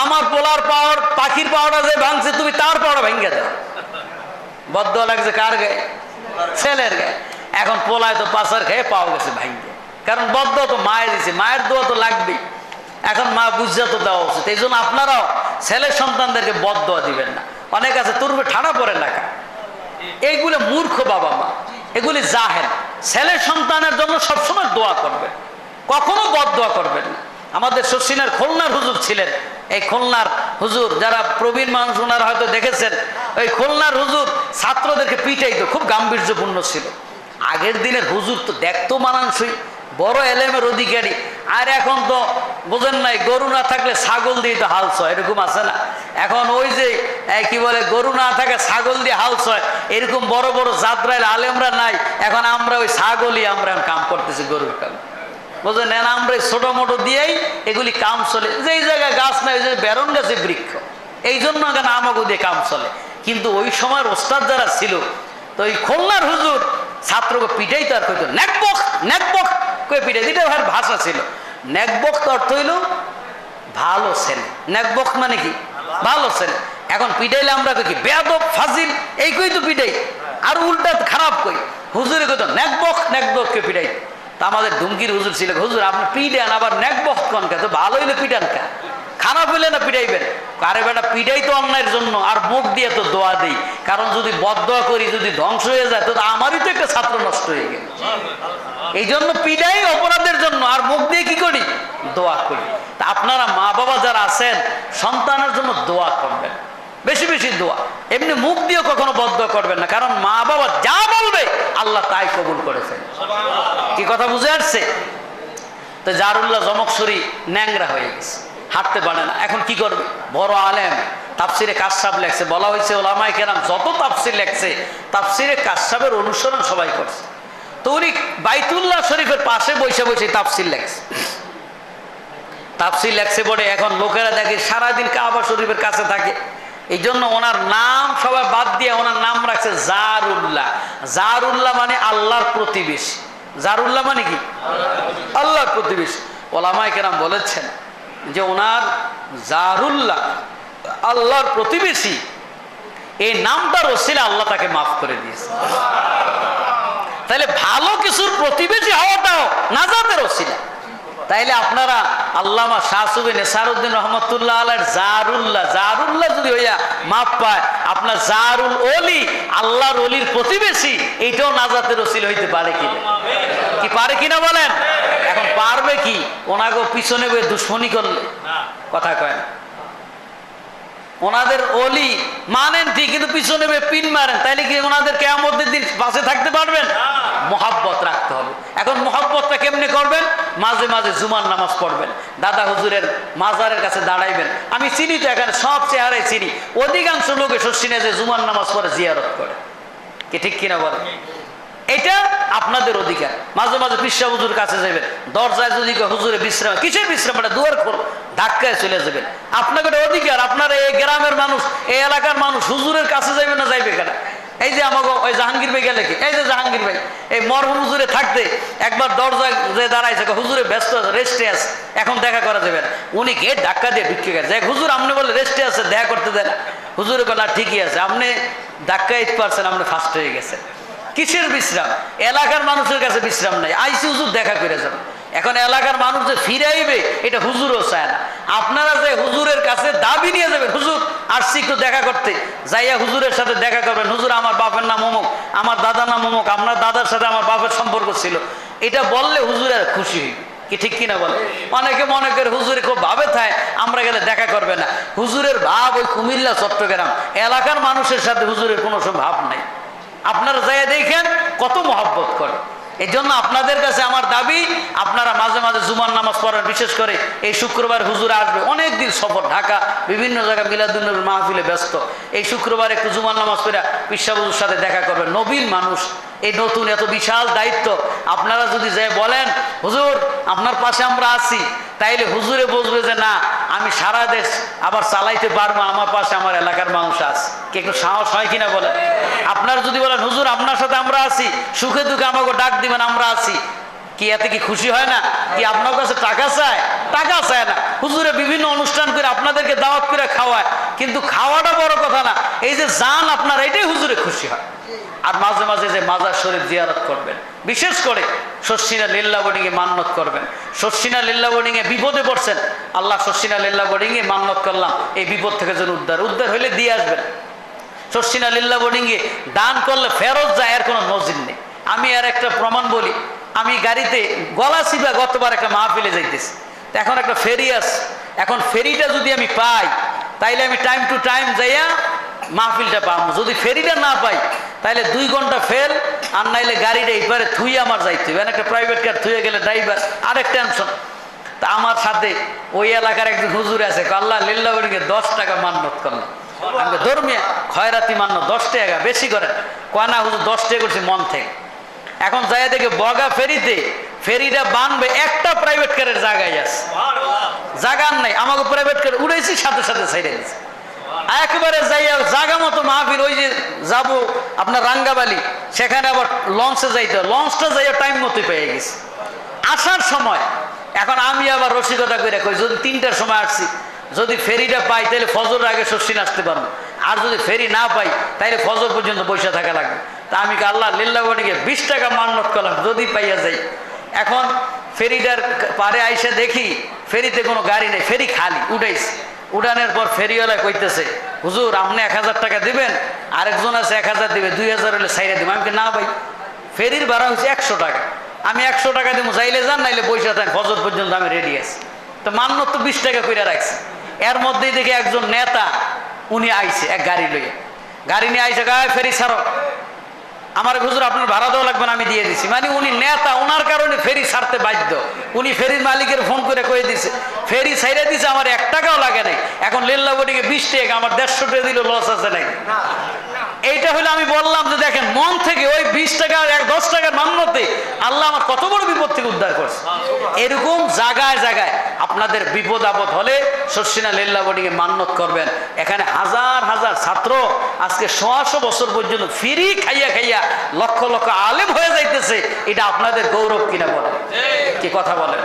আমার পোলার পাওয়ার পাখির পাওয়াটা যে ভাঙছে, তুমি তার পাওয়াটা ভেঙে দাও। বদদোয়া লাগছে কার গায়ে? ছেলের গায়ে। এখন পোলায় তো পাশার খেয়ে পাও গেছে ভাঙে, কারণ বদদোয়া তো মায়ের দিছে, মায়ের দোয়া তো লাগবেই। এখন মা বুঝা তো দেওয়া উচিত। এই জন্য আপনারাও ছেলের সন্তানদেরকে বদদোয়া দিবেন না। অনেক আছে তুরবে ঠাড়া পড়ে লেখা, এইগুলো মূর্খ বাবা মা, এগুলি জাহেল। ছেলের সন্তানের জন্য সবসময় দোয়া করবেন, কখনো বদদোয়া করবেন না। আমাদের শশিনার খুলনার হুজুর ছিলেন। এই খুলনার হুজুর, যারা প্রবীণ মানুষ ওনারা হয়তো দেখেছেন, ওই খুলনার হুজুর ছাত্রদেরকে পিটাইতো, খুব গাম্ভীর্যপূর্ণ ছিল। আগের দিনের হুজুর তো দেখতো মানানসই, বড় এলেমের অধিকারী। আর এখন তো বোঝেন নাই, গরু না থাকলে ছাগল দিয়ে তো হাল ছয়, এরকম আছে না? এখন ওই যে কি বলে, গরু না থাকে ছাগল দিয়ে হাল ছয়, এরকম বড় বড় জাতরাইল আলেমরা নাই। এখন আমরা ওই ছাগলই আমরা কাম করতেছি, গরুর কাম, বুঝলেন? আমরা ছোট মোটো দিয়েই এগুলি কাম চলে। যেই জায়গায় গাছ নাই, ওই যে বেরন গাছে বৃক্ষ, এই জন্য এখানে আমাকে দিয়ে কাম চলে। কিন্তু ওই সময়ের ওস্তাদ যারা ছিল, তো ওই খুলনার হুজুর ছাত্রকে পিটাই তার কইতো নেকবক নেকবক কই পিটাই। এটা ভার ভাষা ছিল। নেকবক অর্থ হইল ভালো ছেলে। নেকবক মানে কি? ভালো ছেলে। এখন পিটাইলে আমরা কই কি বেয়াদব ফাজিল, এই কই তো পিটাই। আর উল্টা খারাপ কই, হুজুরে কইতো নেকবক নেকবক কে পিটাই। তা আমাদের ধুমকির হুজুর ছিল, হুজুর আপনি পিটান, আবার নেকবক কন কে? তো ভালো হইলে পিটান কে? খারাপ হইলে না পিটাইবেন? আরে বেটা, পিটাই তো অন্যায়ের জন্য, আর মুখ দিয়ে তো দোয়া দিই। কারণ যদি বদদোয়া করি, যদি ধ্বংস হয়ে যায়, তো আমারই তো একটা ছাত্র নষ্ট হয়ে গেল। এই জন্য পিটাই অপরাধের জন্য, আর মুখ দিয়ে কি করি? দোয়া করি। তা আপনারা মা বাবা যারা আছেন, সন্তানের জন্য দোয়া করবেন, বেশি বেশি দোয়া। এমনি মুখ দিয়ে কখনো বদদোয়া করবেন না, কারণ মা বাবা যা বলবে আল্লাহ তাই কবুল করেছেন। কি কথা বুঝে আসছে? তো জারুল্লাহ জমকশরী ন্যাংরা হয়ে গেছে, হাঁটতে পারে না। এখন কি করবে? বড় আলেম, তাফসিরে কাশফ লেখছে। বলা হয়েছে ওলামায়ে কেরাম যত তাফসির লেখছে, তাফসিরে কাশফের অনুসরণ সবাই করছে। তো উনি বাইতুল্লাহ শরীফের পাশে বসে বসে তাফসির লেখছে। তাফসির লেখছে বলে এখন লোকেরা দেখে সারাদিন কাবা শরীফের কাছে থাকে। এই জন্য ওনার নাম সবাই বাদ দিয়ে ওনার নাম রাখছে জারুল্লাহ। জারুল্লাহ মানে আল্লাহর প্রতিবেশী। জারুল্লাহ মানে কি? আল্লাহর প্রতিবেশী। ওলামায়ে কেরাম বলেছেন যে ওনার জারুল্লাহ, আল্লাহর প্রতিবেশী, এই নামটার ওসিলা আল্লাহ তাকে মাফ করে দিয়েছে। তাহলে ভালো কিছুর প্রতিবেশী হওয়াটাও নাজাতের ওসিলা। তাইলে আপনারা আল্লামা শাহ সুবি নেসারউদ্দিন রহমতুল্লাহ আলাইহির জারুল্লাহ, জারুল্লাহ যদি হইয়া মাফ পায়, আপনার জারুল ওলি, আল্লাহর ওলির প্রতিবেশী, এইটাও নাজাতের ওসিলা হইতে পারে কিনা? কি পারে কিনা বলেন? এখন পারবে কি? ওনাকে পিছনে বয়ে দুশ্মনী করলে কথা কয় না। ওনাদের ওলি মানেন ঠিক, কিন্তু পিছনে বয়ে পিন মারেন, তাইলে কি ওনাদের কিয়ামতের দিন পাশে থাকতে পারবেন? মোহাব্বত রাখতে হবে। এখন মোহাব্বতটা কেমনে করবেন? মাঝে মাঝে জুমার নামাজ পড়বেন, দাদা হুজুরের মাজারের কাছে দাঁড়াইবেন। আমি চিনি তো, এখানে সব চেহারাই চিনি। অধিকাংশ লোকে শশিনে যে জুমার নামাজ পড়ে জিয়ারত করে, কি ঠিক কিনা বলেন? এটা আপনাদের অধিকার। মাঝে মাঝে পিসা হুজুর কাছে যাবেন, দরজায় যদি হুজুরে বিশ্রাম, কিসের বিশ্রাম? এটা দুয়ার খোল, ধাক্কায় চলে যাবেন। আপনাদের অধিকার। আপনারা এই গ্রামের মানুষ, এই এলাকার মানুষ, হুজুরের কাছে যাবেন না যাইবে কেন? এই যে আমাকে ওই জাহাঙ্গীর ভাই গেলে কি, এই যে জাহাঙ্গীর ভাই এই মরহুম হুজুরে থাকতে একবার দরজায় যে দাঁড়াইছে, হুজুরে ব্যস্ত আছে, রেস্টে আছে, এখন দেখা করা যাবে না। উনি গেট ধাক্কা দিয়ে ঢুকে গেছে। হুজুর আপনি বলে রেস্টে আছে, দেখা করতে দেয় না। হুজুরে বলে ঠিকই আছে, আপনি ধাক্কা দিতে পারছেন, আপনি ফার্স্ট হয়ে গেছেন। কিসের বিশ্রাম? এলাকার মানুষের কাছে বিশ্রাম নাই, আইসি হুজুর দেখা করে যাবেন। এখন এলাকার মানুষ যে ফিরে আইবে, এটা হুজুরও চায় না। আপনারা যে হুজুরের কাছে দাবি নিয়ে যাবেন, হুজুর আসছি একটু দেখা করতে, যাইয়া হুজুরের সাথে দেখা করবেন। হুজুর আমার বাপের নাম অমুক, আমার দাদার নাম অমুক, আপনার দাদার সাথে আমার বাপের সম্পর্ক ছিল, এটা বললে হুজুরের খুশি হইবে। কি ঠিক কিনা বলে? অনেকে মনে করে হুজুরে খুব ভাবে থাকে, আমরা গেলে দেখা করবে না। হুজুরের ভাব ওই কুমিল্লা, চট্টগ্রাম এলাকার মানুষের সাথে হুজুরের কোনো ভাব নাই। আপনারা যাই দেখেন কত মহব্বত করে। এই জন্য আপনাদের কাছে আমার দাবি, আপনারা মাঝে মাঝে জুমার নামাজ পড়েন। বিশেষ করে এই শুক্রবার হুজুর আসবে, অনেক দিন সফর, ঢাকা বিভিন্ন জায়গায় মিলাদুন্নবীর মাহফিলে ব্যস্ত। এই শুক্রবার একটু জুমার নামাজ পড়ে পিসা হুজুর সাথে দেখা করবেন। নবীন মানুষ, এই নতুন এত বিশাল দায়িত্ব, আপনারা যদি যাই বলেন হুজুর আপনার পাশে আমরা আছি, তাইলে হুজুরে বুঝবে যে না, আমি সারা দেশ আবার চালাইতে পারবো, আমার পাশে আমার এলাকার মানুষ আছে। কি একটু সাহস হয় কিনা বলেন? আপনারা যদি বলেন হুজুর আপনার সাথে আমরা আছি, সুখে দুঃখে আমাকে ডাক দিবেন, আমরা আছি, কি এতে কি খুশি হয় না? কি আপনার কাছে টাকা চায়? টাকা চায় না। হুজুরে বিভিন্ন অনুষ্ঠান করে আপনাদেরকে দাওয়াত করে খাওয়ায়, কিন্তু খাওয়াটা বড় কথা না, এই যে যান আপনার, এটাই হুজুরে খুশি হয়। আর মাঝে মাঝে যে মাজার শরীফ জিয়ারত করবেন, বিশেষ করে শর্ষিনা লিল্লা বোর্ডিংয়ে মান্নত করবেন। শর্ষিনা লিল্লা বোর্ডিংয়ে বিপদে পড়ছেন, আল্লাহ শর্ষিনা লিল্লা বোর্ডিংয়ে মান্নত করলাম এই বিপদ থেকে যেন উদ্ধার হইলে দিয়ে আসবেন। শর্ষিনা লিল্লা বোর্ডিংয়ে দান করলে ফেরত যায়, এর কোনো নজির নেই। আমি আর একটা প্রমাণ বলি, আমি গাড়িতে গলাচিপা গতবার একটা মাহফিলে যাইতেছি, এখন একটা ফেরি আছে। এখন ফেরিটা যদি আমি পাই, তাইলে আমি টাইম টু টাইম যাইয়া মাহফিলটা পাবো। যদি ফেরিটা না পাই, তাহলে 2 ঘন্টা ফেল, আর নাইলে গাড়িটা এইবারে থুয়ে আমার যাইতে হবে। একটা প্রাইভেট কার থুয়ে গেলে ড্রাইভার আরেক টেনশন। তা আমার সাথে ওই এলাকার একজন হুজুর আছে, আল্লাহ লিল্লাহ বলিকে 10 টাকা মান্নত করলাম। আমি ধর্মীয় খয়রাতি মান্য 10 টাকা বেশি করেন, কয় না হুজুর 10 টাকা করছি মন থেকে। এখন যাই দেখে বগা ফেরিতে ফেরিটা বানবে, একটা প্রাইভেট কারের জায়গায় আছে, জায়গার নাই। আমাকে প্রাইভেট কার উড়াইছি, সাথে সাথে ছেড়ে দিয়েছে। একেবারে যাইয়া জায়গা মতো মাহফিল, ওই যে যাবো আপনার রাঙ্গাবালি, সেখানে আবার লঞ্চে যাইতে, লঞ্চটা যাইয়া টাইম মতোই পেয়ে গেছে আসার সময়। এখন আমি আবার রসিকতা করে কই, যদি 3টার সময় আসছি, যদি ফেরিটা পাই তাহলে ফজর আগে শর্ষিনা আসতে পারবো, আর যদি ফেরি না পাই তাহলে ফজর পর্যন্ত বসে থাকা লাগবে। তা আমি আল্লাহ লিল্লাহ বলিকে 20 টাকা মান্নত করলাম, যদি পাইয়া যাই। এখন ফেরিটার পারে আইসে দেখি ফেরিতে কোনো গাড়ি নেই, ফেরি খালি। উঠাইছি, উঠানোর পর ফেরিওয়ালা কইতেছে হুজুর আপনি 1000 টাকা দিবেন, আরেকজন আছে 1000 দিবে, 2000 হলে সাইডে দিব। আমি না ভাই, ফেরির ভাড়া হচ্ছে 100 টাকা, আমি 100 টাকা দিব, চাইলে যান, নাইলে পয়সা থাকেন, ফজর পর্যন্ত আমি রেডি আছি। তো মান্নত তো 20 টাকা করে রাখছি। এর মধ্যেই দেখি একজন নেতা উনি আইছে, এক গাড়ি লইয়া, গাড়ি নিয়ে আইসে, গায়ে ফেরি ছাড়ো। আমার হুজুর আপনার ভাড়া দেওয়া লাগবে না, আমি দিয়ে দিছি। মানে উনি নেতা, ওনার কারণে ফেরি ছাড়তে বাধ্য। উনি ফেরির মালিকের ফোন করে কয়ে দিছে, ফেরি ছাইড়ে দিছে, আমার 1 টাকাও লাগে নাই। এখন লিল্লাহ বডিকে 20 টাকা, আমার 150 টাকা দিল, লস আছে নাকি? এইটা হলো আমি বললাম যে দেখেন, মন থেকে ওই 20 টাকা 10 টাকার মান্যতে আল্লাহ আমার কত বড় বিপদ থেকে উদ্ধার করছে। এরকম জায়গায় জায়গায় আপনাদের বিপদ আপদ হলে শর্ষিনা লিল্লাহ বডিকে মান্যত করবেন। এখানে হাজার হাজার ছাত্র আজকে 100 বছর পর্যন্ত ফ্রি খাইয়া খাইয়া লক্ষ লক্ষ আলেম হয়ে যাইতেছে। এটা আপনাদের গৌরব কিনা বলেন? কি কথা বলেন?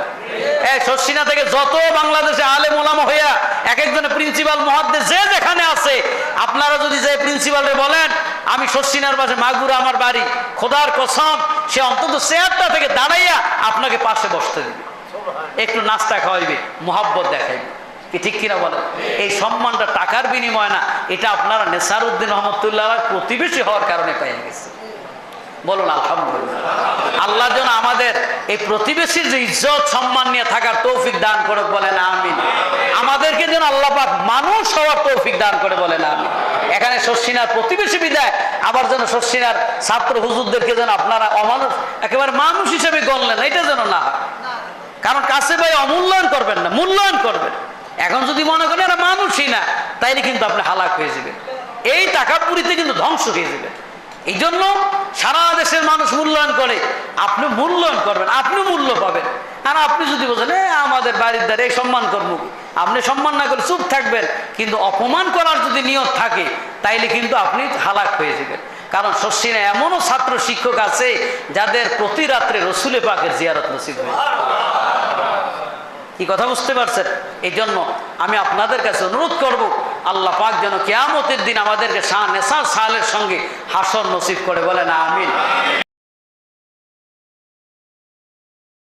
এই শর্ষিনা থেকে যত বাংলাদেশে আলেম ওলামা হইয়া এক একজনের প্রিন্সিপাল মুহাদ্দিস যে যেখানে আছে, আপনারা যদি যে প্রিন্সিপালরে বলেন আমি শর্ষিনার পাশে মাগুরা আমার বাড়ি, খোদার কসম সে অন্তত চেয়ারটা থেকে দাঁড়াইয়া আপনাকে পাশে বসতে দিবে, একটু নাস্তা খাওয়াইবে, মোহাব্বত দেখাইবে। কি ঠিক কিনা বলেন? এই সম্মানটা টাকার বিনিময় না, এটা আপনারা নেসারউদ্দিন রহমতুল্লাহ প্রতিবেশী হওয়ার কারণে পেয়ে গেছে। বলুন আলহামদুলিল্লাহ। আল্লাহ যেন আমাদের এই প্রতিবেশীর যে ইজ্জত সম্মান নিয়ে থাকার তৌফিক দান করে, বলেন আমিন। আমাদেরকে যেন আল্লাহ পাক মানুষ হওয়ার তৌফিক দান করে, বলেন আমিন। এখানে শর্ষিনার প্রতিবেশী বিদায়, আবার যেন শর্ষিনার ছাত্র হুজুরদেরকে যেন আপনারা অমানুষ একেবারে মানুষ হিসেবে গণলেন, এটা যেন না হয়। কারণ কাছে ভাই অমূল্যায়ন করবেন না, মূল্যায়ন করবেন। এখন যদি মনে করেন এরা মানুষই না, তাইলে কিন্তু আপনি হালাক হয়ে যাবেন, এই টাকাপুরিতে কিন্তু ধ্বংস হয়ে যাবেন। এই জন্য সারা দেশের মানুষ মূল্যায়ন করে, আপনি মূল্যায়ন করবেন, আপনি মূল্য পাবেন। আর আপনি যদি বলেন আমাদের বাড়ির দ্বারা এই সম্মান করবো, আপনি সম্মান না করে চুপ থাকবেন, কিন্তু অপমান করার যদি নিয়ত থাকে তাইলে কিন্তু আপনি হালাক হয়ে যাবেন। কারণ শর্ষিনা এমনও ছাত্র শিক্ষক আছে যাদের প্রতি রাত্রে রসুলে পাকের জিয়ারত নসিব হয়। কি কথা বুঝতে পারছেন? এই জন্য আমি আপনাদের কাছে অনুরোধ করব, আল্লাহ পাক যেন কিয়ামতের দিন আমাদেরকে নেসার সালের সঙ্গে হাসর নসিব করে, বলেন আমিন।